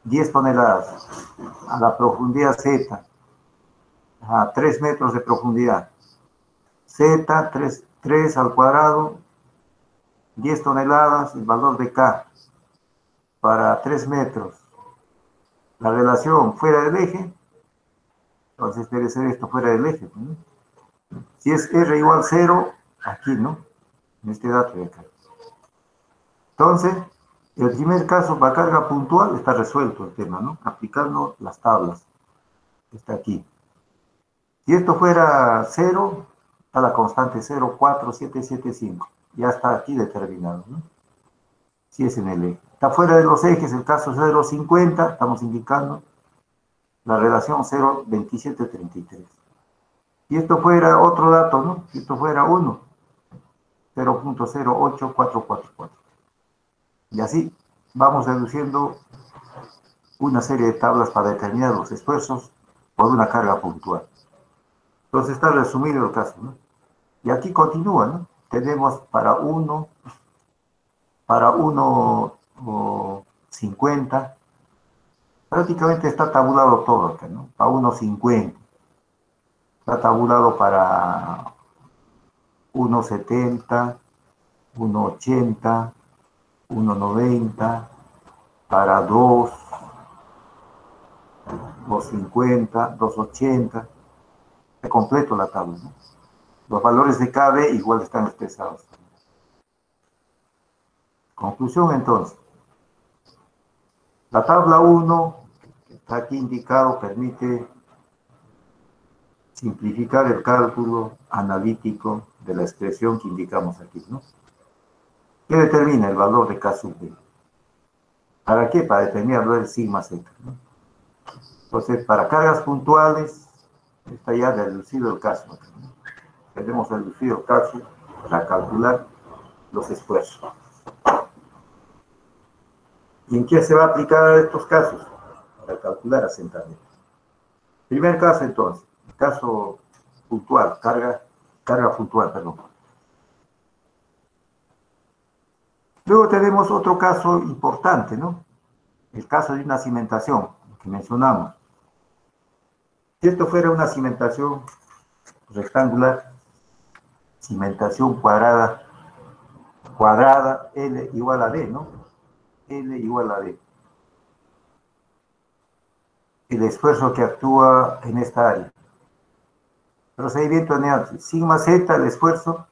10 toneladas a la profundidad Z, a 3 metros de profundidad. Z, 3 al cuadrado, 10 toneladas, el valor de K para 3 metros. La relación fuera del eje, entonces debe ser esto fuera del eje, ¿no? Si es R igual 0, aquí, ¿no? En este dato de acá. Entonces, el primer caso para carga puntual está resuelto el tema, ¿no? Aplicando las tablas. Está aquí. Si esto fuera 0, está la constante 0,4775. Ya está aquí determinado, ¿no? Si es en el eje. Está fuera de los ejes, el caso 0,50, estamos indicando la relación 0,2733. Si esto fuera otro dato, ¿no? Si esto fuera 1, 0.08444. Y así vamos deduciendo una serie de tablas para determinar los esfuerzos por una carga puntual. Entonces está resumido el caso, ¿no? Y aquí continúa, ¿no? Tenemos para 1,50, prácticamente está tabulado todo acá, ¿no? Para 1,50. Está tabulado para 1,70, 1,80, 1,90, para 2, 2,50, 2,80. Está completo la tabla, ¿no? Los valores de KB igual están expresados. Conclusión, entonces. La tabla 1, que está aquí indicado, permite simplificar el cálculo analítico de la expresión que indicamos aquí, ¿no? ¿Qué determina el valor de K sub B? ¿Para qué? Para determinar el sigma Z, ¿no? Entonces, para cargas puntuales, está ya deducido el caso, ¿no? Tenemos reducido el caso para calcular los esfuerzos. ¿Y en qué se va a aplicar estos casos? Para calcular asentamiento. Primer caso, entonces, caso puntual, carga puntual, perdón. Luego tenemos otro caso importante, ¿no? El caso de una cimentación, que mencionamos. Si esto fuera una cimentación rectangular, cimentación cuadrada, L igual a D, ¿no? L igual a D. El esfuerzo que actúa en esta área. Procedimiento de análisis. Sigma Z, el esfuerzo.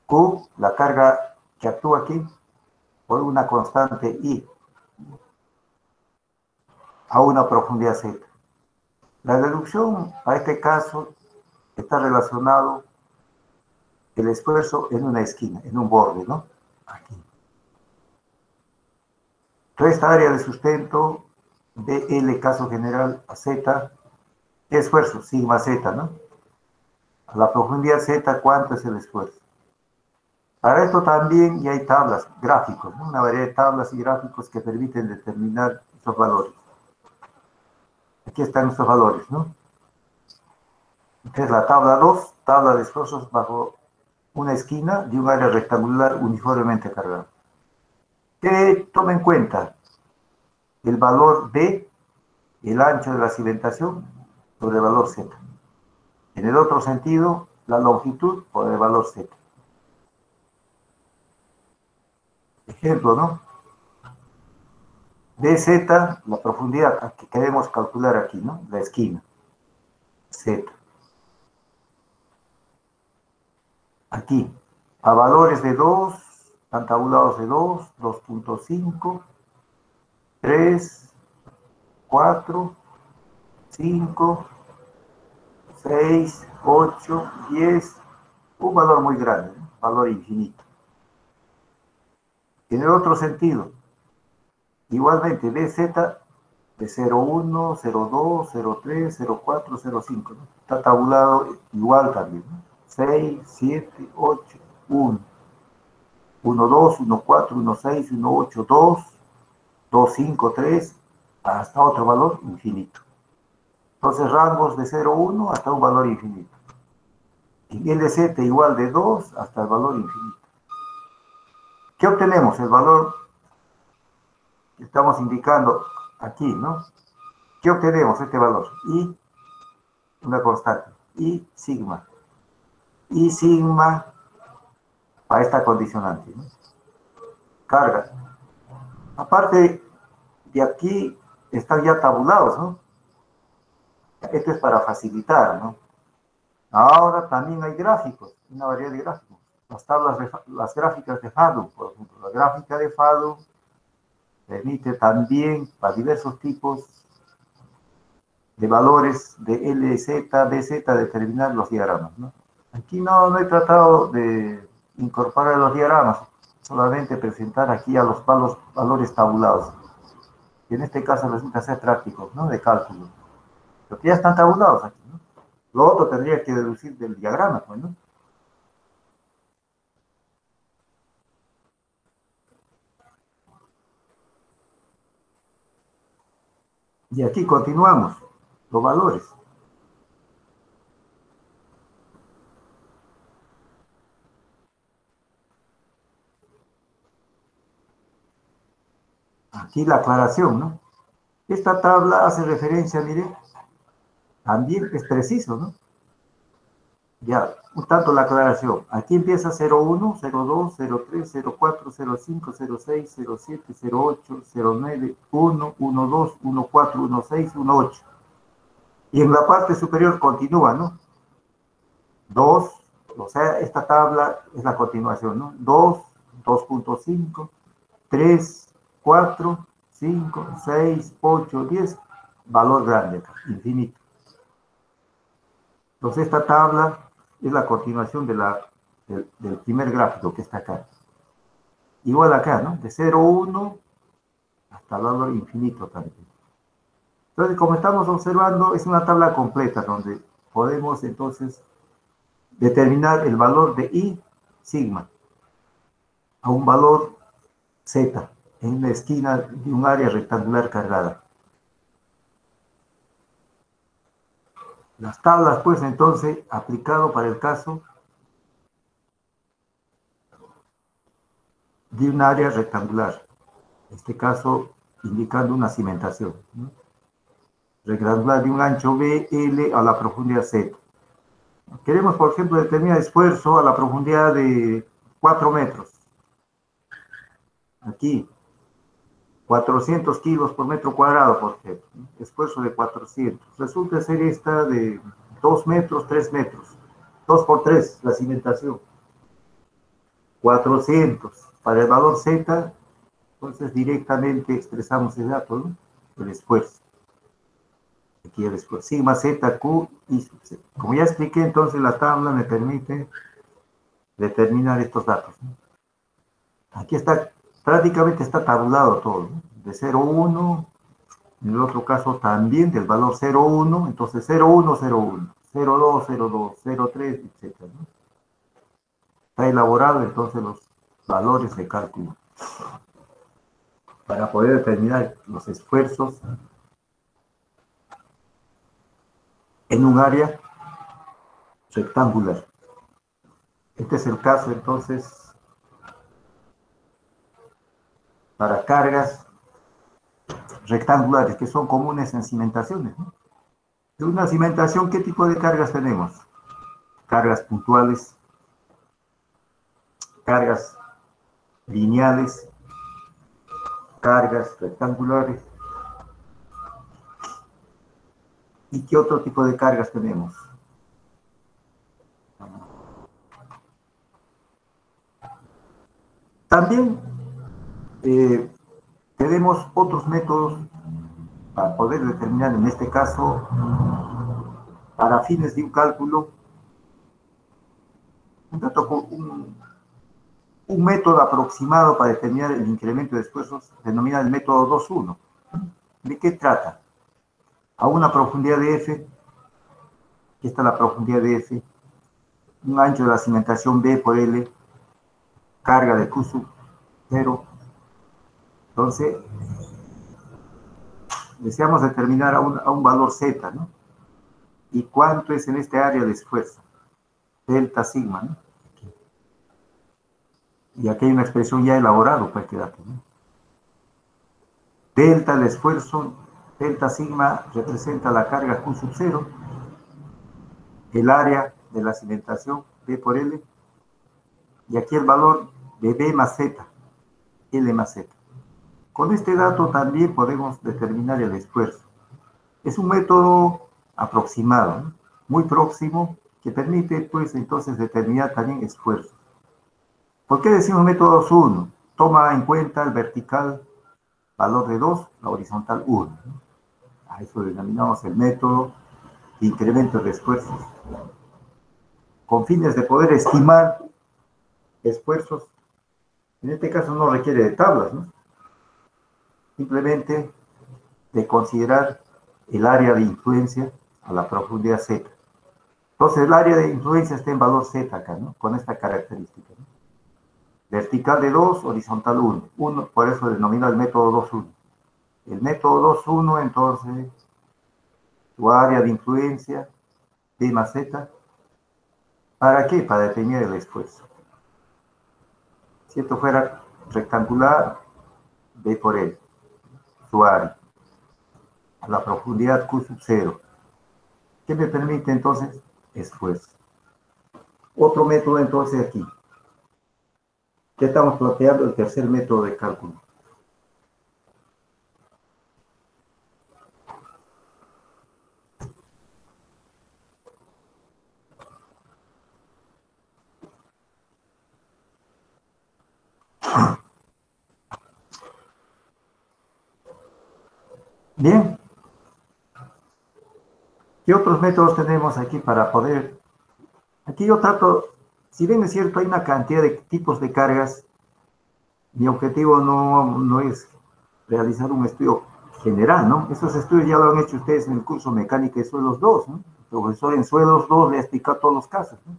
Q, la carga que actúa aquí, por una constante I, a una profundidad Z. La deducción, a este caso, está relacionado el esfuerzo en una esquina, en un borde, ¿no? Aquí. Esta área de sustento BL, caso general, a Z, esfuerzo, sigma Z, ¿no? A la profundidad Z, ¿cuánto es el esfuerzo? Para esto también ya hay tablas, gráficos, ¿no? Una variedad de tablas y gráficos que permiten determinar estos valores. Aquí están estos valores, ¿no? Entonces la tabla 2, tabla de esfuerzos bajo una esquina de un área rectangular uniformemente cargada. Que toma en cuenta el valor B, el ancho de la cimentación, sobre el valor Z. En el otro sentido, la longitud por el valor Z. Ejemplo, ¿no? DZ, la profundidad que queremos calcular aquí, ¿no? La esquina. Z. Aquí, a valores de 2, están tabulados de 2, 2.5, 3, 4, 5, 6, 8, 10, un valor muy grande, ¿no? Valor infinito. En el otro sentido, igualmente, DZ de 0,1, 0,2, 0,3, 0,4, 0,5, ¿no? Está tabulado igual también, ¿no? 6, 7, 8, 1, 1, 2, 1, 4, 1, 6, 1, 8, 2, 2, 5, 3, hasta otro valor infinito. Entonces, rangos de 0,1 hasta un valor infinito. Y LZ igual de 2 hasta el valor infinito. ¿Qué obtenemos? El valor que estamos indicando aquí, ¿no? ¿Qué obtenemos? Este valor. Y una constante. Y sigma. Y sigma a esta condicionante, ¿no? Carga. Aparte de aquí, están ya tabulados, ¿no? Esto es para facilitar, ¿no? Ahora también hay gráficos, una variedad de gráficos. Las gráficas de Fadum, por ejemplo. La gráfica de Fadum permite también para diversos tipos de valores de LZ, BZ determinar los diagramas, ¿no? Aquí no he tratado de incorporar los diagramas, solamente presentar aquí a los valores tabulados. Y en este caso resulta ser prácticos, ¿no? De cálculo. Pero ya están tabulados aquí, ¿no? Lo otro tendría que deducir del diagrama, pues, ¿no? Y aquí continuamos, los valores. Aquí la aclaración, ¿no? Esta tabla hace referencia, mire, también es preciso, ¿no? Ya, un tanto la aclaración. Aquí empieza 01, 02, 03, 04, 05, 06, 07, 08, 09, 1, 12, 14, 16, 18. Y en la parte superior continúa, ¿no? 2, o sea, esta tabla es la continuación, ¿no? 2, 2.5, 3, 4, 5, 6, 8, 10, valor grande, infinito. Entonces esta tabla es la continuación del primer gráfico que está acá. Igual acá, ¿no? De 0,1 hasta el valor infinito también. Entonces, como estamos observando, es una tabla completa donde podemos entonces determinar el valor de I sigma a un valor Z en la esquina de un área rectangular cargada. Las tablas, pues, entonces, aplicado para el caso de un área rectangular. En este caso, indicando una cimentación, ¿no? Rectangular de un ancho B, L a la profundidad Z. Queremos, por ejemplo, determinar esfuerzo a la profundidad de 4 metros. Aquí, 400 kilos por metro cuadrado, por ejemplo, ¿no? Esfuerzo de 400. Resulta ser esta de 2 metros, 3 metros. 2 por 3, la cimentación. 400. Para el valor Z, entonces directamente expresamos el dato, ¿no? El esfuerzo. Aquí el esfuerzo. Sigma Z, Q y sub Z. Como ya expliqué, entonces la tabla me permite determinar estos datos, ¿no? Aquí está, prácticamente está tabulado todo, ¿no? De 0,1, en el otro caso también del valor 0,1, entonces 0,1, 0,1, 0,2, 0,2, 0,3, etc., ¿no? Está elaborado entonces los valores de cálculo para poder determinar los esfuerzos en un área rectangular. Este es el caso entonces para cargas rectangulares que son comunes en cimentaciones, ¿no? En una cimentación, ¿qué tipo de cargas tenemos? Cargas puntuales, cargas lineales, cargas rectangulares. ¿Y qué otro tipo de cargas tenemos? También tenemos otros métodos para poder determinar, en este caso, para fines de un cálculo, un método aproximado para determinar el incremento de esfuerzos, denominado el método 2-1. ¿De qué trata? A una profundidad de F, aquí está la profundidad de F, un ancho de la cimentación B por L, carga de Q sub 0. Entonces, deseamos determinar a un valor Z, ¿no? ¿Y cuánto es en este área de esfuerzo? Delta sigma, ¿no? Y aquí hay una expresión ya elaborada para este dato, ¿no? Delta el esfuerzo, delta sigma representa la carga Q sub 0, el área de la cimentación B por L, y aquí el valor de B más Z, L más Z. Con este dato también podemos determinar el esfuerzo. Es un método aproximado, ¿no? Muy próximo, que permite, pues, entonces determinar también esfuerzo. ¿Por qué decimos método 2-1? Toma en cuenta el vertical valor de 2, la horizontal 1, ¿no? A eso denominamos el método de incremento de esfuerzos con fines de poder estimar esfuerzos, en este caso no requiere de tablas, ¿no? Simplemente de considerar el área de influencia a la profundidad Z. Entonces el área de influencia está en valor Z acá, ¿no? Con esta característica, ¿no? Vertical de 2, horizontal 1. Por eso denomina el método 2-1. El método 2-1, entonces, su área de influencia, B más Z. ¿Para qué? Para determinar el esfuerzo. Si esto fuera rectangular, B por L, su área, a la profundidad Q sub 0. ¿Qué me permite entonces? Esfuerzo. Otro método entonces aquí. Ya estamos planteando el tercer método de cálculo. Bien. ¿Qué otros métodos tenemos aquí para poder? Aquí yo trato, si bien es cierto, hay una cantidad de tipos de cargas, mi objetivo no es realizar un estudio general, ¿no? Estos estudios ya lo han hecho ustedes en el curso Mecánica de Suelos 2, ¿no? El profesor en Suelos 2 le ha explicado todos los casos, ¿no?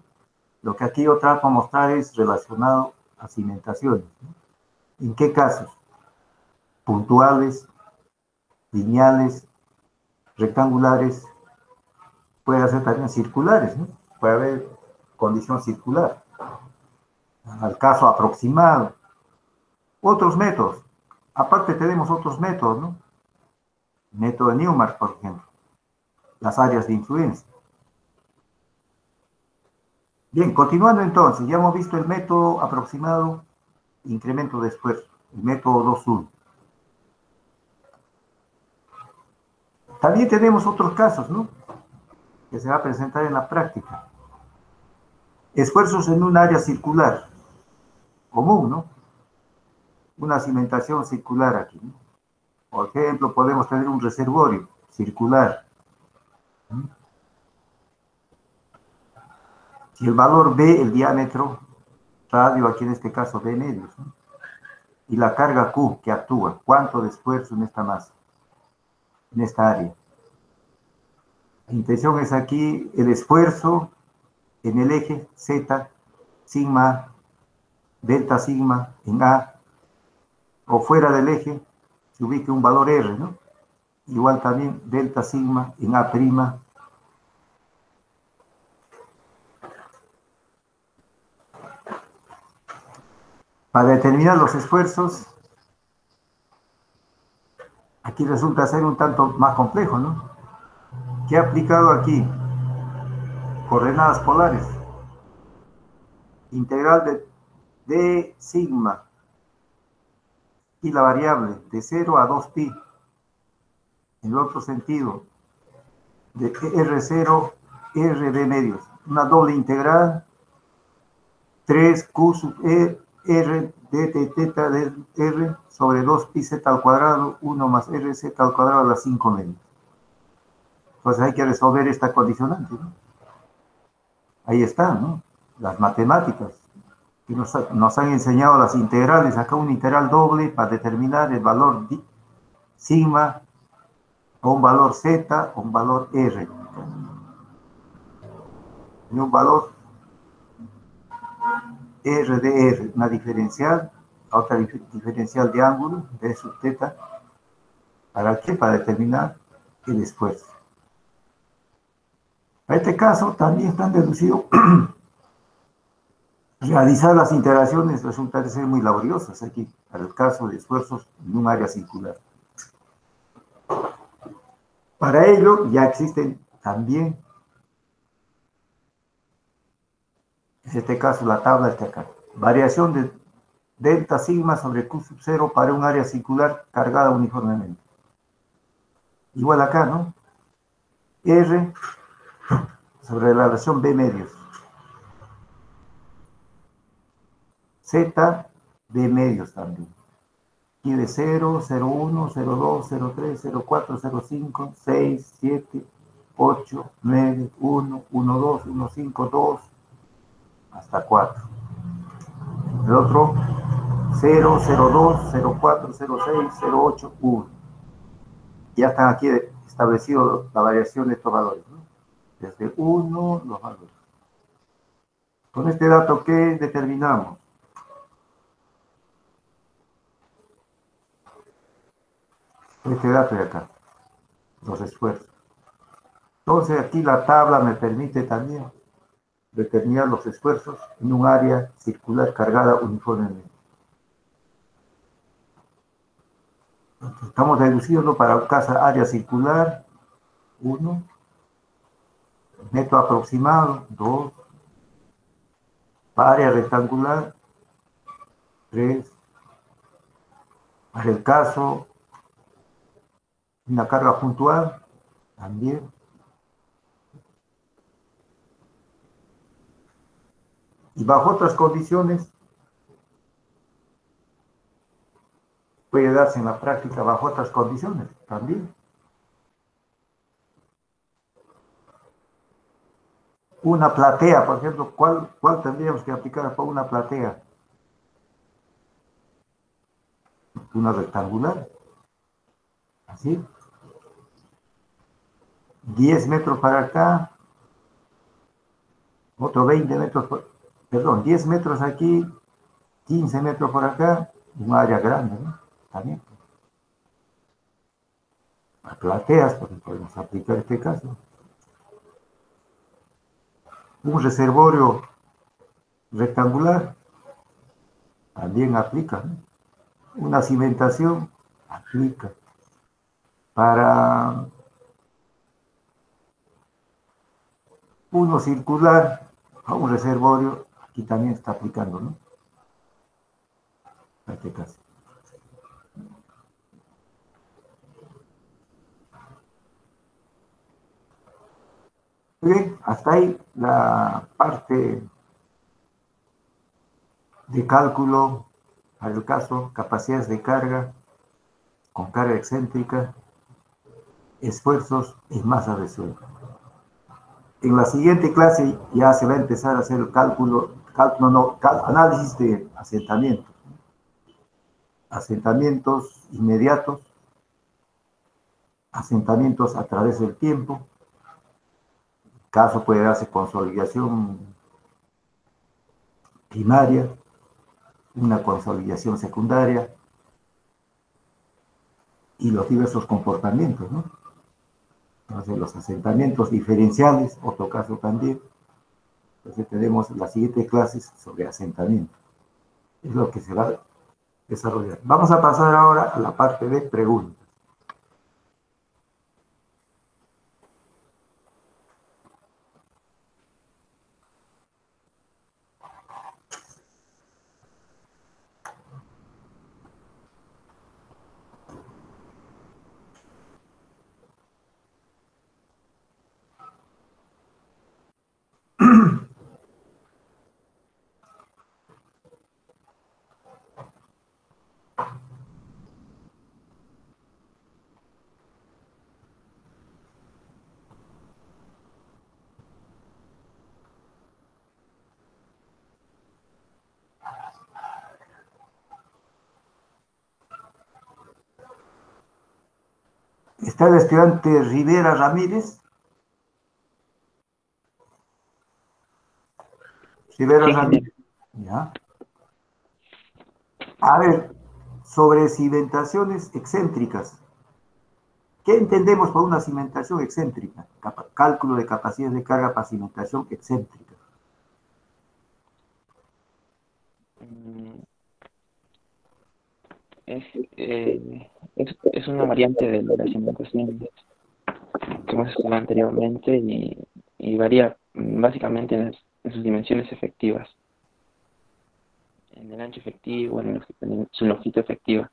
Lo que aquí yo trato de mostrar es relacionado a cimentaciones, ¿no? ¿En qué casos? Puntuales, lineales, rectangulares, puede ser también circulares, ¿no? Puede haber condición circular. Al caso aproximado. Otros métodos. Aparte tenemos otros métodos, ¿no? Método de Newmark, por ejemplo. Las áreas de influencia. Bien, continuando entonces, ya hemos visto el método aproximado, incremento de esfuerzo, el método 2-1. También tenemos otros casos, ¿no? Que se va a presentar en la práctica. Esfuerzos en un área circular, común, ¿no? Una cimentación circular aquí, ¿no? Por ejemplo, podemos tener un reservorio circular. Si el valor B, el diámetro, radio aquí en este caso B medios, ¿no? Y la carga Q que actúa, ¿cuánto de esfuerzo en esta masa? En esta área. La intención es aquí el esfuerzo en el eje Z, sigma, delta sigma en A, o fuera del eje, se ubique un valor R, ¿no? Igual también delta sigma en A'. Para determinar los esfuerzos, aquí resulta ser un tanto más complejo, ¿no? ¿Qué he aplicado aquí? Coordenadas polares. Integral de sigma y la variable de 0 a 2pi. En el otro sentido, de R0, R de medios. Una doble integral, 3Q sub R de teta de R sobre 2pi z al cuadrado, 1 más RZ al cuadrado a las 5 medios. Entonces hay que resolver esta condicionante, ¿no? Ahí están, ¿no? Las matemáticas que nos han enseñado las integrales. Acá una integral doble para determinar el valor sigma o un valor z o un valor r. Y un valor r de r, una diferencial, otra diferencial de ángulo, d sub θ. ¿Para qué? Para determinar el esfuerzo. En este caso también están deducidos. Realizar las integraciones resulta ser muy laboriosas aquí, para el caso de esfuerzos en un área circular. Para ello ya existen también, en este caso la tabla está acá, variación de delta sigma sobre Q sub 0 para un área circular cargada uniformemente. Igual acá, ¿no? R sobre la relación B medios. Z de medios también. Aquí de 0, 0, 1, 0, 2, 0, 3, 0, 4, 0, 5, 6, 7, 8, 9, 1, 1, 2, 1, 5, 2, hasta 4. El otro 0, 02, 04, 06, 08, 1. Ya están aquí establecidos la variación de estos valores, ¿no? Desde 1 los valores. Con este dato, ¿qué determinamos? Este dato de acá, los esfuerzos. Entonces aquí la tabla me permite también determinar los esfuerzos en un área circular cargada uniformemente. Estamos deduciendo para casa área circular, 1, metro aproximado, 2, para área rectangular, 3, para el caso, una carga puntual, también. Y bajo otras condiciones, puede darse en la práctica bajo otras condiciones también. Una platea, por ejemplo, ¿cuál tendríamos que aplicar para una platea? Una rectangular. Así. 10 metros para acá. Otro 20 metros, perdón, 10 metros aquí, 15 metros por acá, un área grande, ¿no? También. Las plateas, porque podemos aplicar este caso. Un reservorio rectangular también aplica, ¿no? Una cimentación aplica. Para uno circular a un reservorio, aquí también está aplicando, ¿no? En este caso. Bien, hasta ahí la parte de cálculo para el caso capacidades de carga con carga excéntrica, esfuerzos y masa resuelta. En la siguiente clase ya se va a empezar a hacer el análisis de asentamientos. Asentamientos inmediatos, asentamientos a través del tiempo. Caso puede darse consolidación primaria, una consolidación secundaria y los diversos comportamientos, ¿no? Entonces, los asentamientos diferenciales, otro caso también. Entonces, tenemos las siguientes clases sobre asentamiento. Es lo que se va a desarrollar. Vamos a pasar ahora a la parte de preguntas. Está el estudiante Rivera Ramírez. Rivera Ramírez. Ya. A ver, sobre cimentaciones excéntricas. ¿Qué entendemos por una cimentación excéntrica? Cálculo de capacidades de carga para cimentación excéntrica. Es una variante de la cimentación que hemos estudiado anteriormente y varía básicamente en sus dimensiones efectivas, en el ancho efectivo, en su longitud efectiva.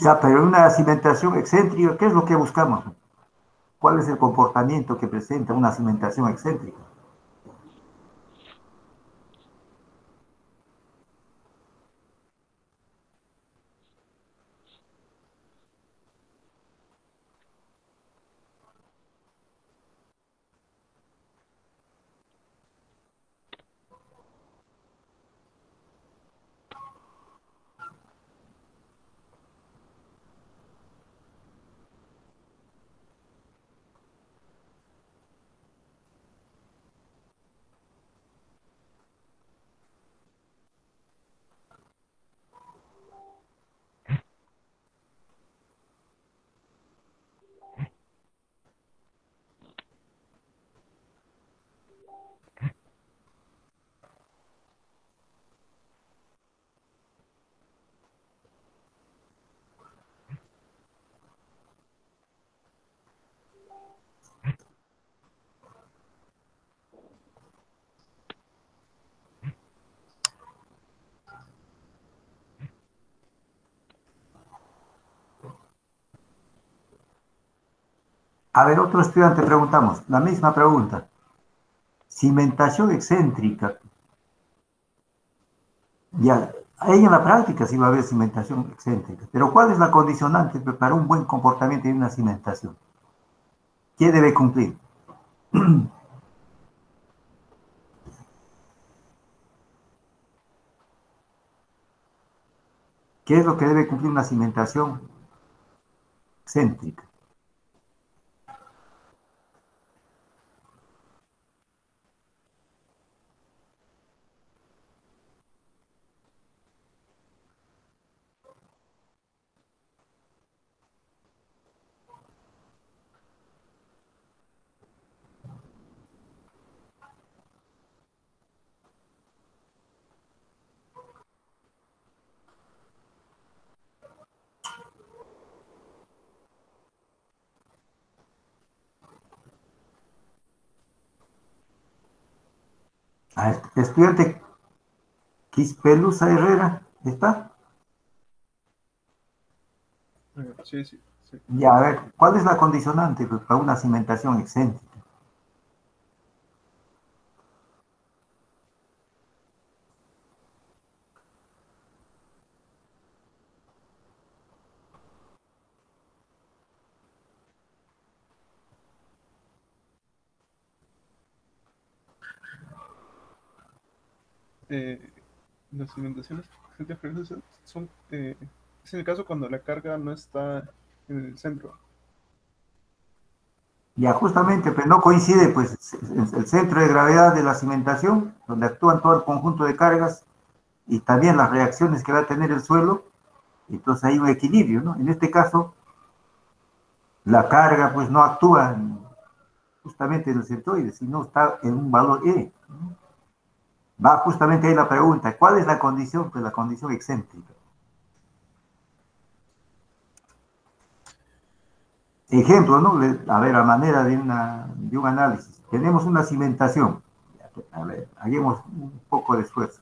Ya, pero una cimentación excéntrica, ¿qué es lo que buscamos? ¿Cuál es el comportamiento que presenta una cimentación excéntrica? A ver, otro estudiante preguntamos, la misma pregunta. Cimentación excéntrica. Ya, ahí en la práctica sí va a haber cimentación excéntrica, pero ¿cuál es la condicionante para un buen comportamiento de una cimentación? ¿Qué debe cumplir? ¿Qué es lo que debe cumplir una cimentación excéntrica? Estudiante Quispelusa Herrera, ¿está? Sí, sí, sí. Ya, a ver, ¿cuál es la condicionante para una cimentación excéntrica? Las cimentaciones son, es en el caso cuando la carga no está en el centro. Ya, justamente, pero no coincide, pues, el centro de gravedad de la cimentación, donde actúan todo el conjunto de cargas y también las reacciones que va a tener el suelo, entonces hay un equilibrio, ¿no? En este caso, la carga, pues, no actúa justamente en el centroide, sino está en un valor E, ¿no? Va justamente ahí la pregunta, ¿cuál es la condición? Pues la condición excéntrica. Ejemplo, ¿no? A ver, a manera de un análisis. Tenemos una cimentación. A ver, hagamos un poco de esfuerzo.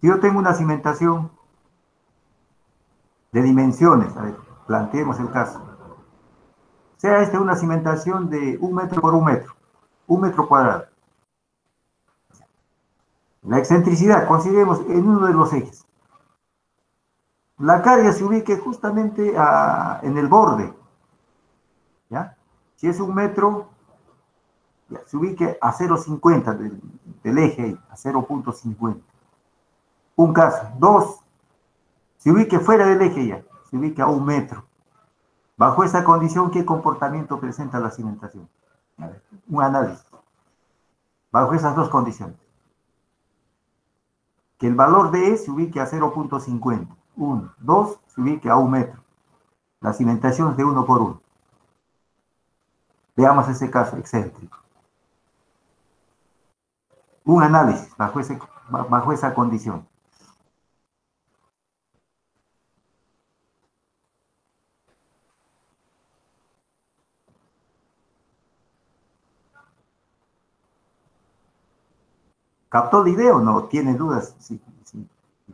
Si yo tengo una cimentación de dimensiones, a ver, planteemos el caso. Sea esta una cimentación de 1 metro por 1 metro, 1 metro cuadrado. La excentricidad, consideremos en uno de los ejes. La carga se ubique justamente en el borde. ¿Ya? Si es 1 metro, ya, se ubique a 0,50 del eje, a 0,50. Un caso. 2, se ubique fuera del eje ya, se ubique a 1 metro. Bajo esa condición, ¿qué comportamiento presenta la cimentación? A ver, un análisis. Bajo esas dos condiciones. Que el valor de E se ubique a 0,50. 1. 2, se ubique a 1 metro. La cimentación es de 1 por 1. Veamos ese caso excéntrico. Un análisis bajo esa condición. ¿Captó la idea o no? ¿Tiene dudas? Si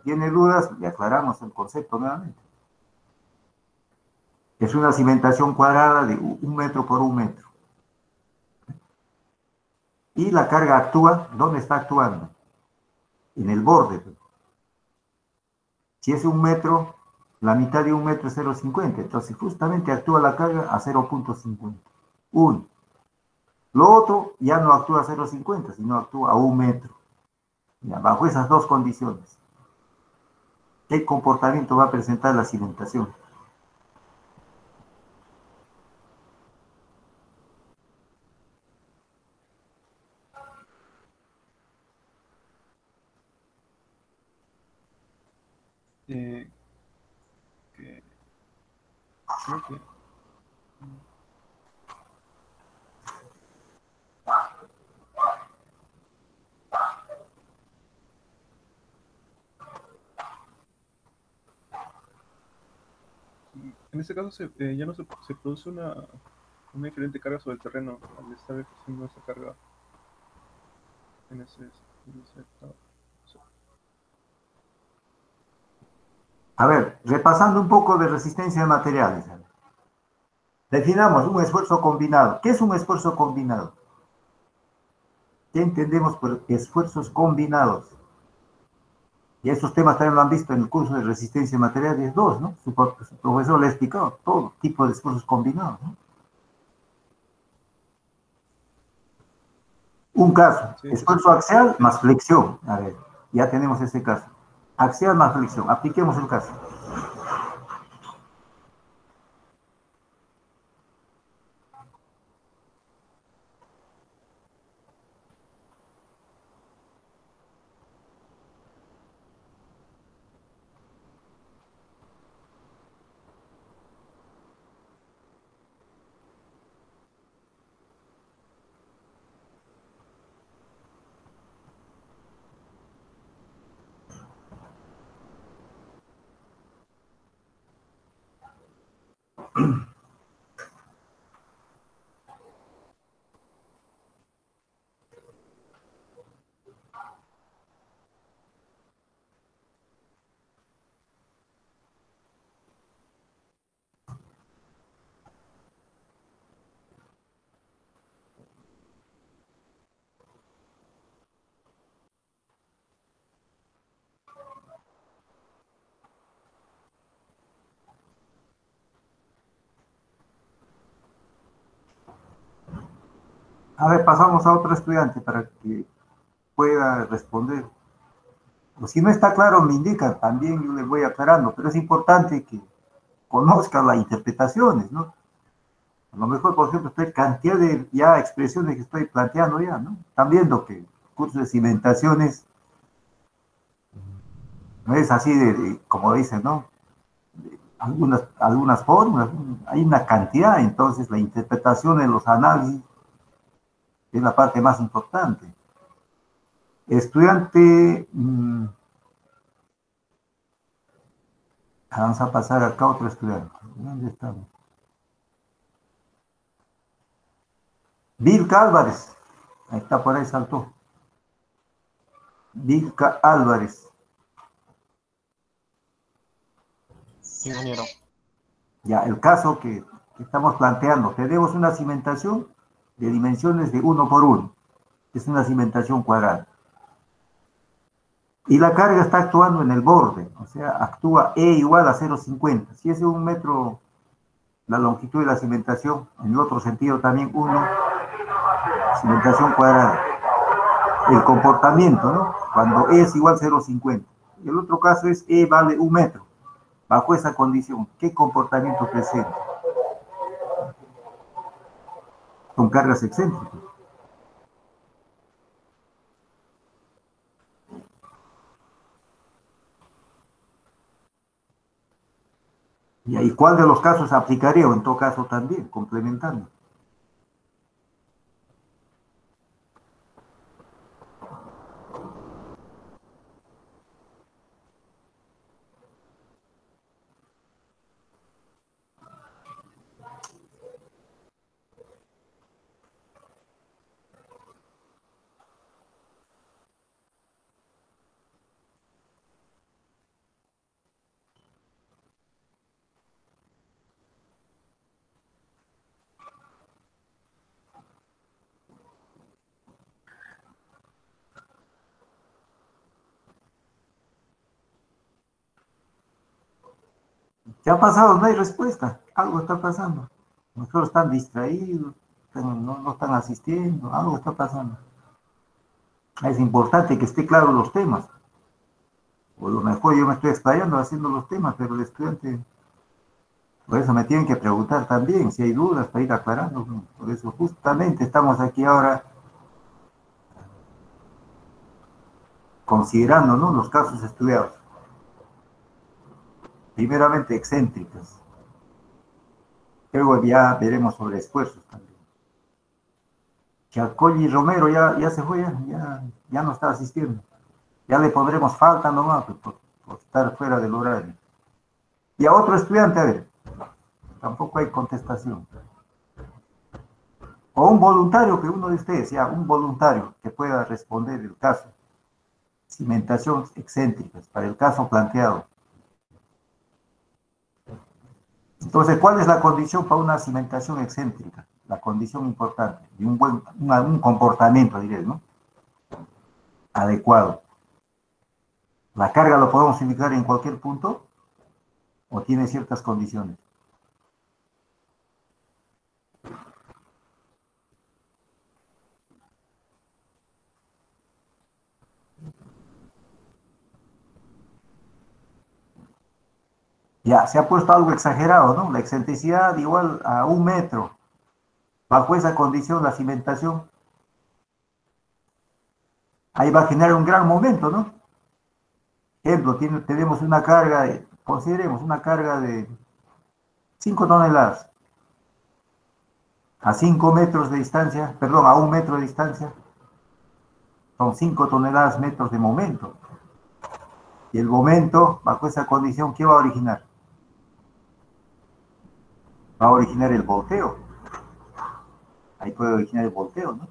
tiene dudas, le aclaramos el concepto nuevamente. Es una cimentación cuadrada de 1 metro por 1 metro. Y la carga actúa, ¿dónde está actuando? En el borde. Si es 1 metro, la mitad de 1 metro es 0,50. Entonces, justamente actúa la carga a 0,50. 1. Lo otro ya no actúa a 0,50, sino actúa a 1 metro. Ya, bajo esas dos condiciones, ¿qué comportamiento va a presentar la cimentación? Creo que en este caso ya no se produce una diferente carga sobre el terreno al estar ejerciendo esa carga en ese estado. A ver, repasando un poco de resistencia de materiales. Definamos un esfuerzo combinado. ¿Qué es un esfuerzo combinado? ¿Qué entendemos por esfuerzos combinados? Y estos temas también lo han visto en el curso de resistencia a materiales 2, ¿no? Su profesor le ha explicado todo tipo de esfuerzos combinados, ¿no? Un caso, esfuerzo axial más flexión. A ver, ya tenemos ese caso. Axial más flexión. Apliquemos el caso. A ver, pasamos a otro estudiante para que pueda responder. O si no está claro, me indican, también yo les voy aclarando, pero es importante que conozcan las interpretaciones, ¿no? A lo mejor, por ejemplo, estoy cantidad de ya expresiones que estoy planteando ya, ¿no? Están viendo que el curso de cimentaciones no es así como dicen, ¿no? Algunas fórmulas, hay una cantidad, entonces la interpretación de los análisis es la parte más importante. Estudiante, vamos a pasar acá a otro estudiante. ¿Dónde estamos? Vilca Álvarez. Ahí está, por ahí saltó. Vilca Álvarez. Ingeniero. Ya, el caso que estamos planteando. Tenemos una cimentación de dimensiones de 1 por 1. Es una cimentación cuadrada. Y la carga está actuando en el borde, o sea, actúa E igual a 0,50. Si es 1 metro la longitud de la cimentación, en el otro sentido también 1, cimentación cuadrada. El comportamiento, ¿no? Cuando E es igual a 0,50. Y el otro caso es E vale 1 metro. Bajo esa condición, ¿qué comportamiento presenta? Con cargas excéntricas. ¿Y ahí cuál de los casos aplicaría? O en todo caso también, complementando. ¿Qué ha pasado? No hay respuesta. Algo está pasando. Nosotros están distraídos, no están asistiendo, algo está pasando. Es importante que esté claro los temas. O lo mejor yo me estoy explayando haciendo los temas, pero el estudiante, por eso me tienen que preguntar también si hay dudas para ir aclarando. Por eso justamente estamos aquí ahora considerando, ¿no?, los casos estudiados. Primeramente excéntricas. Luego ya veremos sobre esfuerzos también. Giacolli Romero ya se fue, ya no está asistiendo. Ya le pondremos falta nomás por estar fuera del horario. Y a otro estudiante, a ver, tampoco hay contestación. O un voluntario, que uno de ustedes, ya un voluntario que pueda responder el caso. Cimentaciones excéntricas, para el caso planteado. Entonces, ¿cuál es la condición para una cimentación excéntrica? La condición importante de un comportamiento, diré, ¿no? Adecuado. ¿La carga lo podemos indicar en cualquier punto o tiene ciertas condiciones? Ya, se ha puesto algo exagerado, ¿no? La excentricidad igual a 1 metro. Bajo esa condición, la cimentación, ahí va a generar un gran momento, ¿no? Ejemplo, tenemos una carga, consideremos una carga de 5 toneladas. A 5 metros de distancia, perdón, a 1 metro de distancia, son 5 toneladas metros de momento. Y el momento, bajo esa condición, ¿qué va a originar? Va a originar el volteo. Ahí puede originar el volteo, ¿no?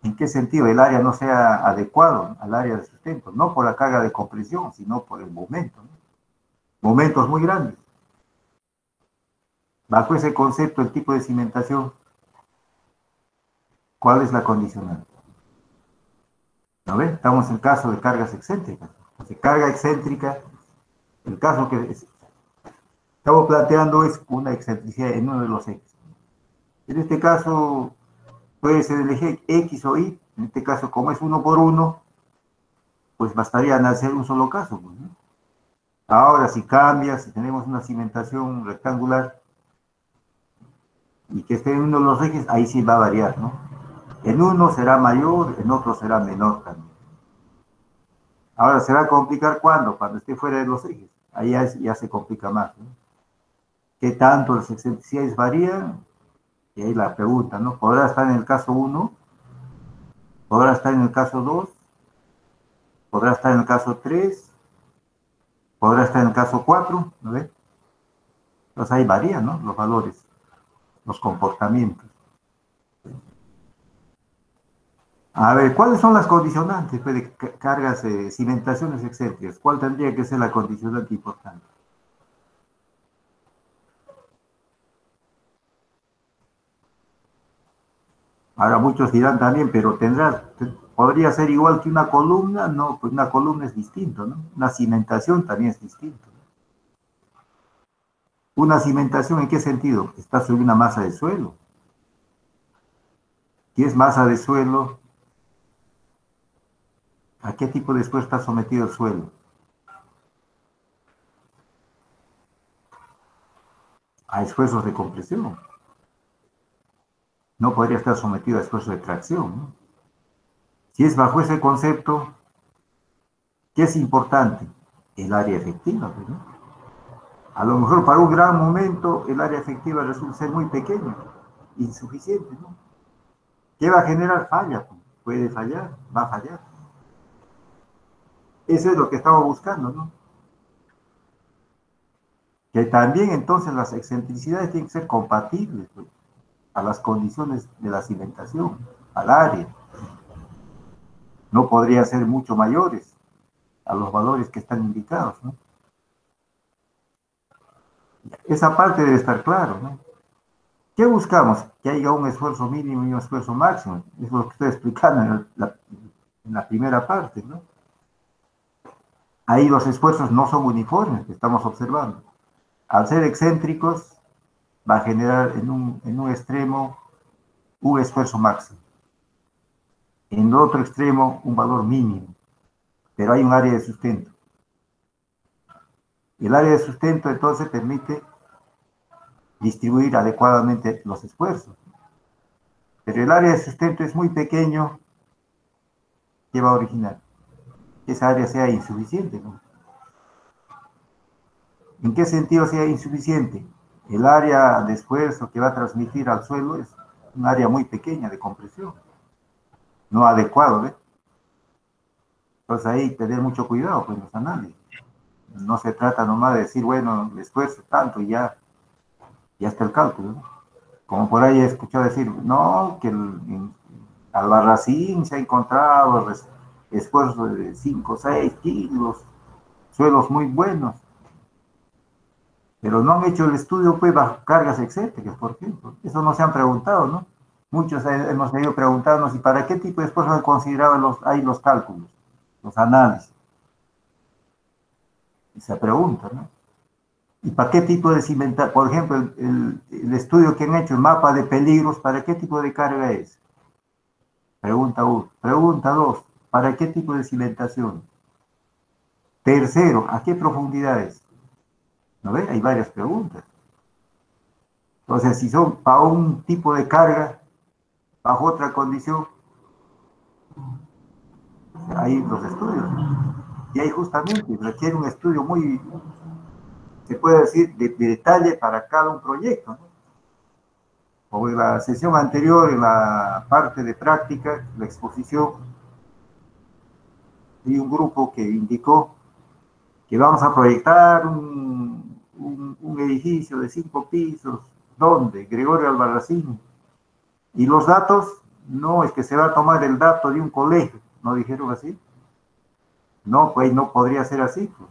¿En qué sentido? El área no sea adecuado al área de sustento, no por la carga de compresión, sino por el momento, ¿no? Momentos muy grandes. Bajo ese concepto, el tipo de cimentación, ¿cuál es la condicional? ¿No ven? Estamos en el caso de cargas excéntricas. Entonces, carga excéntrica, el caso que estamos planteando es una excentricidad en uno de los ejes. En este caso, puede ser el eje X o Y. En este caso, como es 1 por 1, pues bastaría hacer un solo caso, ¿no? Ahora, si cambia, si tenemos una cimentación rectangular y que esté en uno de los ejes, ahí sí va a variar, ¿no? En uno será mayor, en otro será menor también. Ahora, ¿se va a complicar cuándo? Cuando esté fuera de los ejes. Ahí ya se complica más, ¿no? ¿Qué tanto las excentricidades varían? Y ahí la pregunta, ¿no? ¿Podrá estar en el caso 1? ¿Podrá estar en el caso 2? ¿Podrá estar en el caso 3? ¿Podrá estar en el caso 4? ¿No ve? Entonces ahí varían, ¿no? Los valores, los comportamientos. A ver, ¿cuáles son las condicionantes de cargas, cimentaciones excéntricas? ¿Cuál tendría que ser la condicionante importante? Ahora muchos dirán también, pero podría ser igual que una columna. No, pues una columna es distinto, ¿no? Una cimentación también es distinto. ¿Una cimentación en qué sentido? Está sobre una masa de suelo. ¿Qué es masa de suelo? ¿A qué tipo de esfuerzo está sometido el suelo? A esfuerzos de compresión. No podría estar sometido a esfuerzos de tracción, ¿no? Si es bajo ese concepto, ¿qué es importante? El área efectiva, ¿no? A lo mejor para un gran momento el área efectiva resulta ser muy pequeña, insuficiente, ¿no? ¿Qué va a generar? Falla, puede fallar, va a fallar. Eso es lo que estamos buscando, ¿no? Que también entonces las excentricidades tienen que ser compatibles, pues, a las condiciones de la cimentación, al área. No podría ser mucho mayores a los valores que están indicados, ¿no? Esa parte debe estar claro, ¿no? ¿Qué buscamos? Que haya un esfuerzo mínimo y un esfuerzo máximo. Es lo que estoy explicando en la primera parte, ¿no? Ahí los esfuerzos no son uniformes, que estamos observando. Al ser excéntricos, va a generar en un extremo un esfuerzo máximo. En el otro extremo, un valor mínimo. Pero hay un área de sustento. El área de sustento, entonces, permite distribuir adecuadamente los esfuerzos. Pero el área de sustento es muy pequeño, ¿qué va a originar? Que esa área sea insuficiente, ¿no? ¿En qué sentido sea insuficiente? El área de esfuerzo que va a transmitir al suelo es un área muy pequeña de compresión, no adecuado, ¿ves? Entonces ahí tener mucho cuidado con los análisis. No se trata nomás de decir, bueno, el esfuerzo tanto y ya está el cálculo, ¿no? Como por ahí he escuchado decir, no, que en Albarracín se ha encontrado esfuerzos de 5 o 6 kilos, suelos muy buenos. Pero no han hecho el estudio pues bajo cargas excéntricas, por ejemplo. Eso no se han preguntado, ¿no? Muchos hemos tenido preguntarnos, ¿y para qué tipo de esfuerzo se consideraban los cálculos, los análisis? Esa pregunta, ¿no? ¿Y para qué tipo de cimentación? Por ejemplo, el estudio que han hecho, el mapa de peligros, ¿para qué tipo de carga es? Pregunta 1. Pregunta 2. ¿Para qué tipo de cimentación? Tercero, ¿a qué profundidades? ¿No ve? Hay varias preguntas. Entonces, si son para un tipo de carga, bajo otra condición, hay los estudios. Y ahí justamente requiere un estudio muy, se puede decir, de detalle para cada un proyecto, ¿no? O en la sesión anterior, en la parte de práctica, la exposición, hay un grupo que indicó que vamos a proyectar un edificio de 5 pisos, ¿dónde? Gregorio Albarracín. Y los datos, no es que se va a tomar el dato de un colegio, ¿no dijeron así? No, pues no podría ser así. Pues.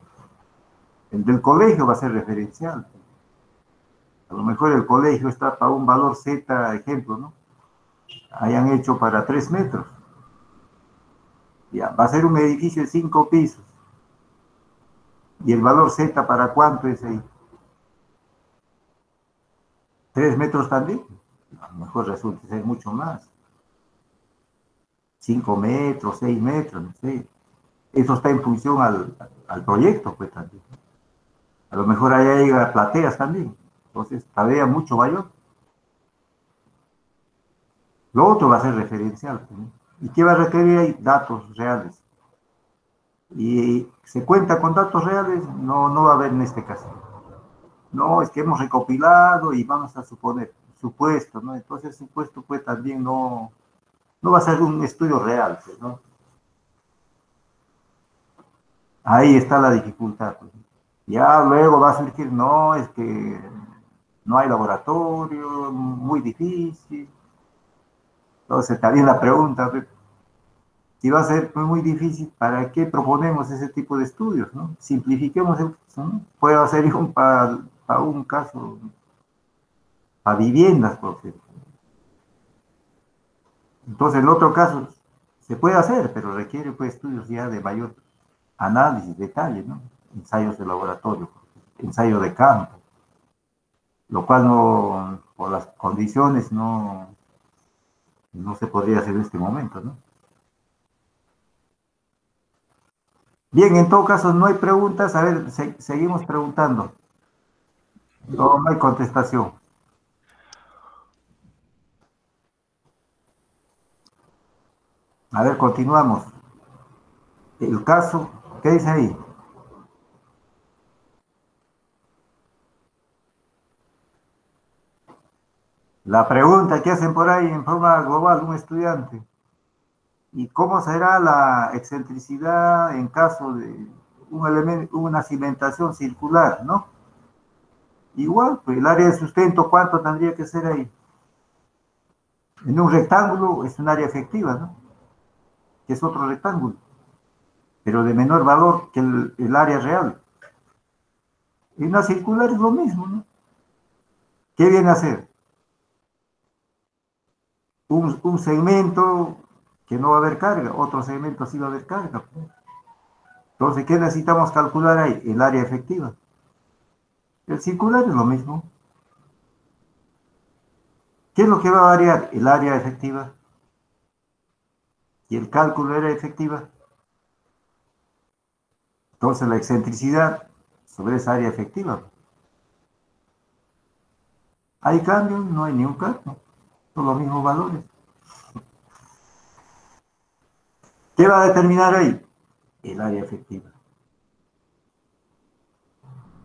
El del colegio va a ser referencial. A lo mejor el colegio está para un valor Z, ejemplo, ¿no? Hayan hecho para 3 metros. Ya, va a ser un edificio de 5 pisos. ¿Y el valor Z para cuánto es ahí? 3 metros también. A lo mejor resulta ser mucho más. 5 metros, 6 metros, no sé. Eso está en función al proyecto, pues también. A lo mejor allá llega plateas también. Entonces, tarea mucho mayor. Lo otro va a ser referencial. ¿No? ¿Y qué va a requerir ahí? Datos reales. Y se cuenta con datos reales, no va a haber en este caso. No, es que hemos recopilado y vamos a suponer, supuesto, ¿no? Entonces, supuesto, pues también no va a ser un estudio real, pues, ¿no? Ahí está la dificultad. Pues. Ya luego va a surgir, no, es que no hay laboratorio, muy difícil. Entonces, también la pregunta, pues, si va a ser muy difícil, ¿para qué proponemos ese tipo de estudios? ¿No? Simplifiquemos el caso, ¿no? Puede ser para un caso, para viviendas, por ejemplo. Entonces, el otro caso se puede hacer, pero requiere pues, estudios ya de mayor análisis, detalle, ¿no? Ensayos de laboratorio, ensayo de campo, lo cual no, por las condiciones no se podría hacer en este momento, ¿no? Bien, en todo caso, no hay preguntas. A ver, seguimos preguntando. No hay contestación. A ver, continuamos. El caso, ¿qué dice ahí? La pregunta que hacen por ahí en forma global un estudiante. ¿Y cómo será la excentricidad en caso de una cimentación circular, no? Igual, pues el área de sustento, ¿cuánto tendría que ser ahí? En un rectángulo es un área efectiva, ¿no? Que es otro rectángulo, pero de menor valor que el área real. En una circular es lo mismo, ¿no? ¿Qué viene a hacer? Un segmento que no va a haber carga, otro segmento sí va a haber carga. Entonces, ¿qué necesitamos calcular ahí? El área efectiva. El circular es lo mismo. ¿Qué es lo que va a variar? El área efectiva. Y el cálculo de área efectiva. Entonces, la excentricidad sobre esa área efectiva. ¿Hay cambio? No hay ni un cambio. Son los mismos valores. ¿Qué va a determinar ahí? El área efectiva.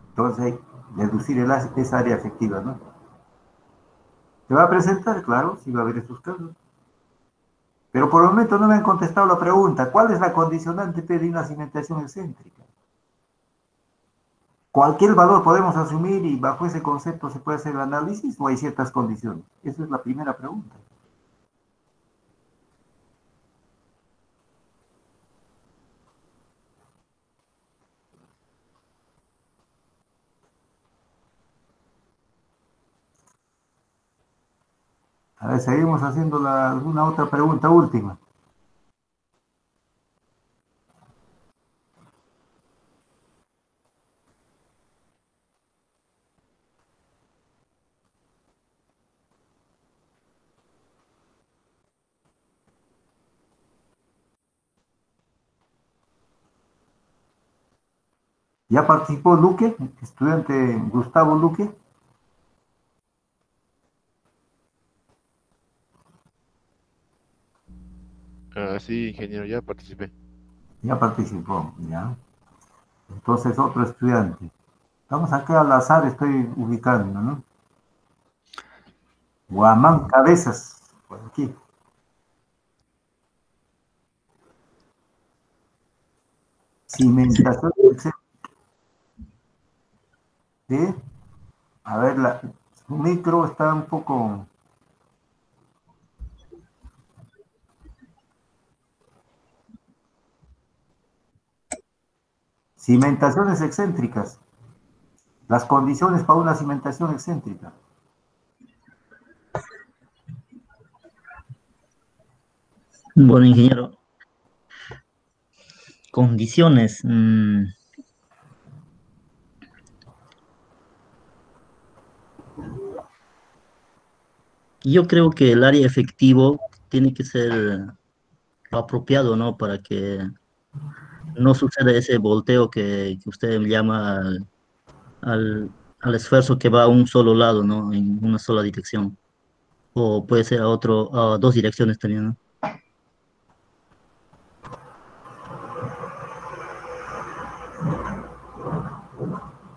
Entonces, deducir esa área efectiva, ¿no? ¿Se va a presentar? Claro, sí va a haber estos casos. Pero por el momento no me han contestado la pregunta. ¿Cuál es la condicionante de una cimentación excéntrica? ¿Cualquier valor podemos asumir y bajo ese concepto se puede hacer el análisis o hay ciertas condiciones? Esa es la primera pregunta. A ver, seguimos haciendo alguna otra pregunta última. ¿Ya participó Luque, estudiante Gustavo Luque? Sí, ingeniero, ya participé. Ya participó, ya. Entonces, otro estudiante. Vamos acá al azar, estoy ubicando, ¿no? Guamán Cabezas, por aquí. Cimentación. ¿Sí? A ver, su micro está un poco... Cimentaciones excéntricas. Las condiciones para una cimentación excéntrica. Bueno, ingeniero. Condiciones. Yo creo que el área efectivo tiene que ser lo apropiado, ¿no? Para que no suceda ese volteo que usted llama al esfuerzo que va a un solo lado, ¿no? En una sola dirección. O puede ser a dos direcciones también, ¿no?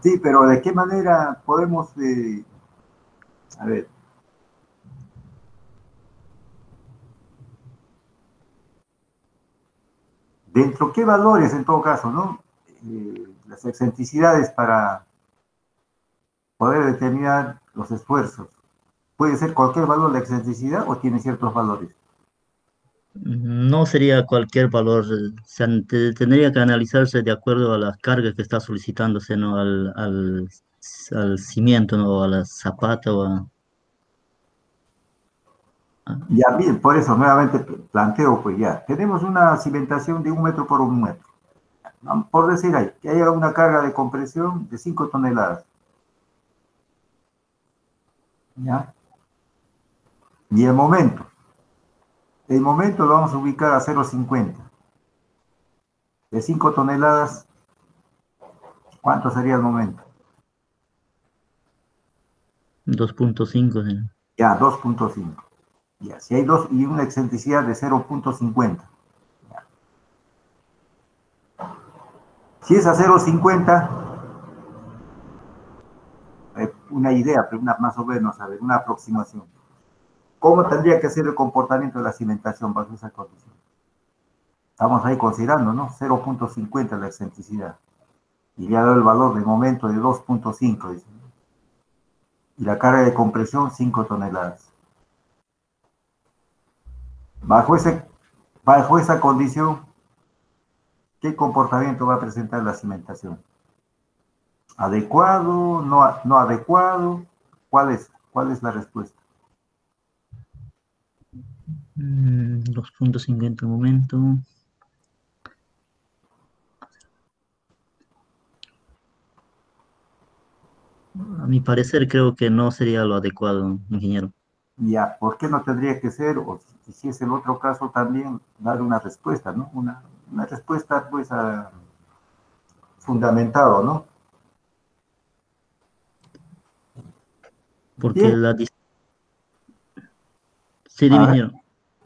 Sí, pero ¿de qué manera podemos... a ver... ¿Dentro qué valores, en todo caso, no? Las excentricidades para poder determinar los esfuerzos. ¿Puede ser cualquier valor de excentricidad o tiene ciertos valores? No sería cualquier valor, tendría que analizarse de acuerdo a las cargas que está solicitándose, ¿no? Al cimiento, ¿no? O a la zapata o a... Ya bien, por eso nuevamente planteo, pues ya, tenemos una cimentación de 1 metro por 1 metro. Por decir ahí, que haya una carga de compresión de 5 toneladas. ¿Ya? Y el momento lo vamos a ubicar a 0,50. De 5 toneladas, ¿cuánto sería el momento? 2.5. ¿sí? Ya, 2.5. Ya, si hay dos y una excentricidad de 0.50. Si es a 0.50, una idea, pero más o menos, a ver, una aproximación. ¿Cómo tendría que ser el comportamiento de la cimentación bajo esa condición? Estamos ahí considerando, ¿no? 0.50 la excentricidad. Y ya da el valor de momento de 2.5, dice. Y la carga de compresión, 5 toneladas. Bajo esa condición, ¿qué comportamiento va a presentar la cimentación? ¿Adecuado? ¿No adecuado? ¿Cuál es la respuesta? 2.50 al momento. A mi parecer creo que no sería lo adecuado, ingeniero. Ya, ¿por qué no tendría que ser? O si es el otro caso también, dar una respuesta, ¿no? Una respuesta, pues, fundamentado, ¿no? Porque Bien. Sí, dime, ingeniero.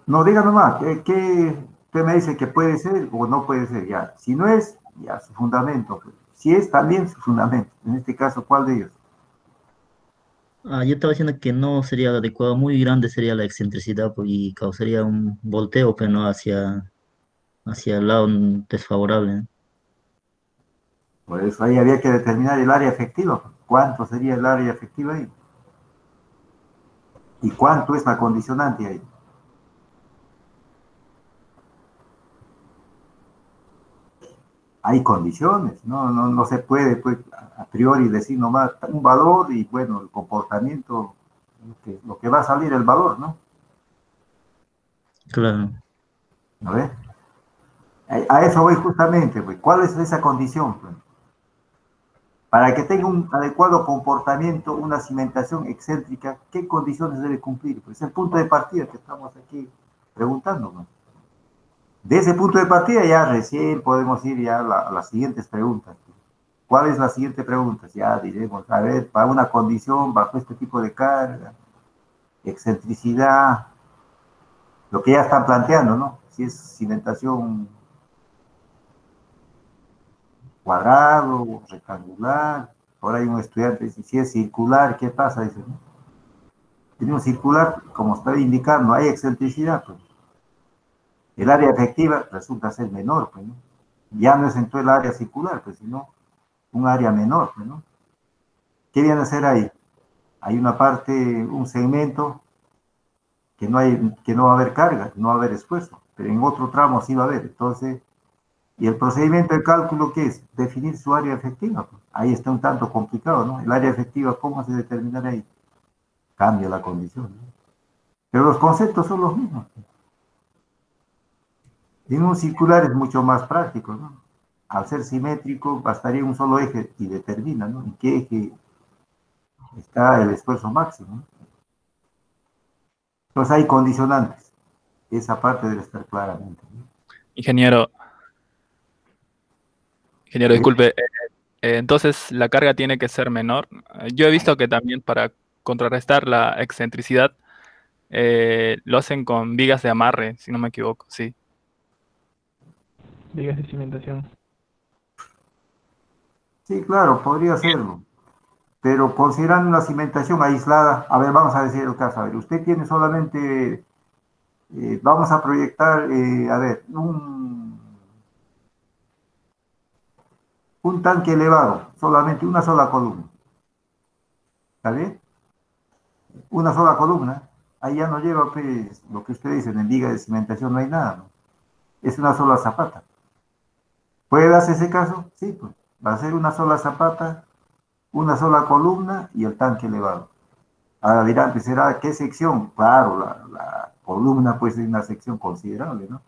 No, diga nomás, ¿qué me dice que puede ser o no puede ser? Ya, si no es, ya, su fundamento. Si es, también su fundamento. En este caso, ¿cuál de ellos? Yo estaba diciendo que no sería adecuado, muy grande sería la excentricidad y causaría un volteo, pero no hacia el lado desfavorable. Por eso ahí había que determinar el área efectiva. ¿Cuánto sería el área efectiva ahí? ¿Y cuánto es la condicionante ahí? Hay condiciones, no se puede pues, a priori decir nomás un valor y bueno, el comportamiento, lo que va a salir el valor, ¿no? Claro. ¿No ve? A eso voy justamente, pues. ¿Cuál es esa condición? Pues? Para que tenga un adecuado comportamiento, una cimentación excéntrica, ¿qué condiciones debe cumplir? Pues el punto de partida que estamos aquí preguntando, ¿no? De ese punto de partida ya recién podemos ir ya a las siguientes preguntas. ¿Cuál es la siguiente pregunta? Ya diremos, a ver, para una condición bajo este tipo de carga, excentricidad, lo que ya están planteando, ¿no? Si es cimentación cuadrado, rectangular, por ahí un estudiante dice, si es circular, ¿qué pasa? Dice, ¿no? Tiene un circular, como está indicando, hay excentricidad, pues. El área efectiva resulta ser menor, pues, ¿no? Ya no es entonces el área circular, pues, sino un área menor, pues, ¿no? ¿Qué viene a ser ahí? Hay una parte, un segmento que no va a haber carga, no va a haber esfuerzo, pero en otro tramo sí va a haber. Entonces, ¿y el procedimiento de cálculo qué es? Definir su área efectiva. Ahí está un tanto complicado, ¿no? El área efectiva, ¿cómo se determina ahí? Cambia la condición, ¿no? Pero los conceptos son los mismos. En un circular es mucho más práctico, ¿no? Al ser simétrico, bastaría un solo eje y determina, ¿no? En qué eje está el esfuerzo máximo, ¿no? Entonces hay condicionantes. Esa parte debe estar claramente, ¿no? Ingeniero, disculpe, entonces la carga tiene que ser menor. Yo he visto que también para contrarrestar la excentricidad lo hacen con vigas de amarre, si no me equivoco, sí. Vigas de cimentación. Sí, claro, podría serlo. Pero considerando una cimentación aislada, a ver, vamos a decir el caso, a ver, usted tiene solamente, vamos a proyectar, a ver, un tanque elevado, solamente una sola columna. ¿Está bien? Una sola columna. Ahí ya no lleva, pues, lo que usted dice, en viga de cimentación no hay nada, ¿no? Es una sola zapata. ¿Puede darse ese caso? Sí, pues, va a ser una sola zapata, una sola columna y el tanque elevado. Ahora dirán, pues, ¿será qué sección? Claro, la columna pues es una sección considerable, ¿no?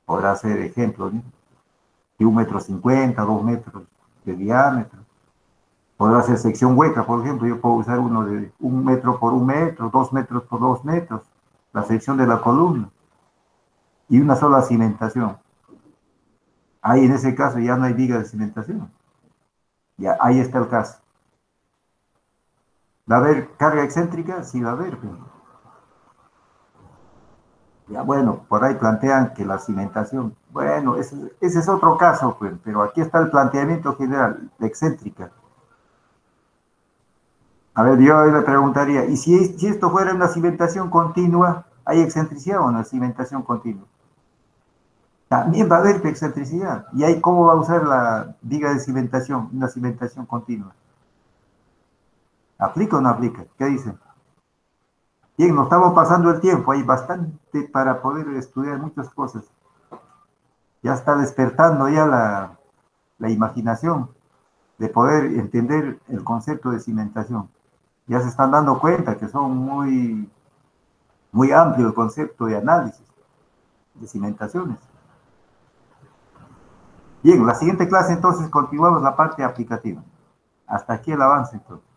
Podrá ser ejemplo, ¿no? De 1,50 m, 2 metros de diámetro. Podrá ser sección hueca, por ejemplo, yo puedo usar uno de 1 metro por 1 metro, 2 metros por 2 metros, la sección de la columna, y una sola cimentación. Ahí en ese caso ya no hay viga de cimentación. Ya, ahí está el caso. ¿Va a haber carga excéntrica? Sí va a haber. Pero... ya bueno, por ahí plantean que la cimentación, bueno, ese es otro caso, pues, pero aquí está el planteamiento general, la excéntrica. A ver, yo le preguntaría, ¿y si esto fuera una cimentación continua, hay excentricidad o no cimentación continua? También va a haber excentricidad. ¿Y ahí cómo va a usar la viga de cimentación, una cimentación continua? ¿Aplica o no aplica? ¿Qué dicen? Bien, nos estamos pasando el tiempo, hay bastante para poder estudiar muchas cosas. Ya está despertando ya la imaginación de poder entender el concepto de cimentación. Ya se están dando cuenta que son muy amplio el concepto de análisis de cimentaciones. Bien, la siguiente clase entonces continuamos la parte aplicativa. Hasta aquí el avance entonces.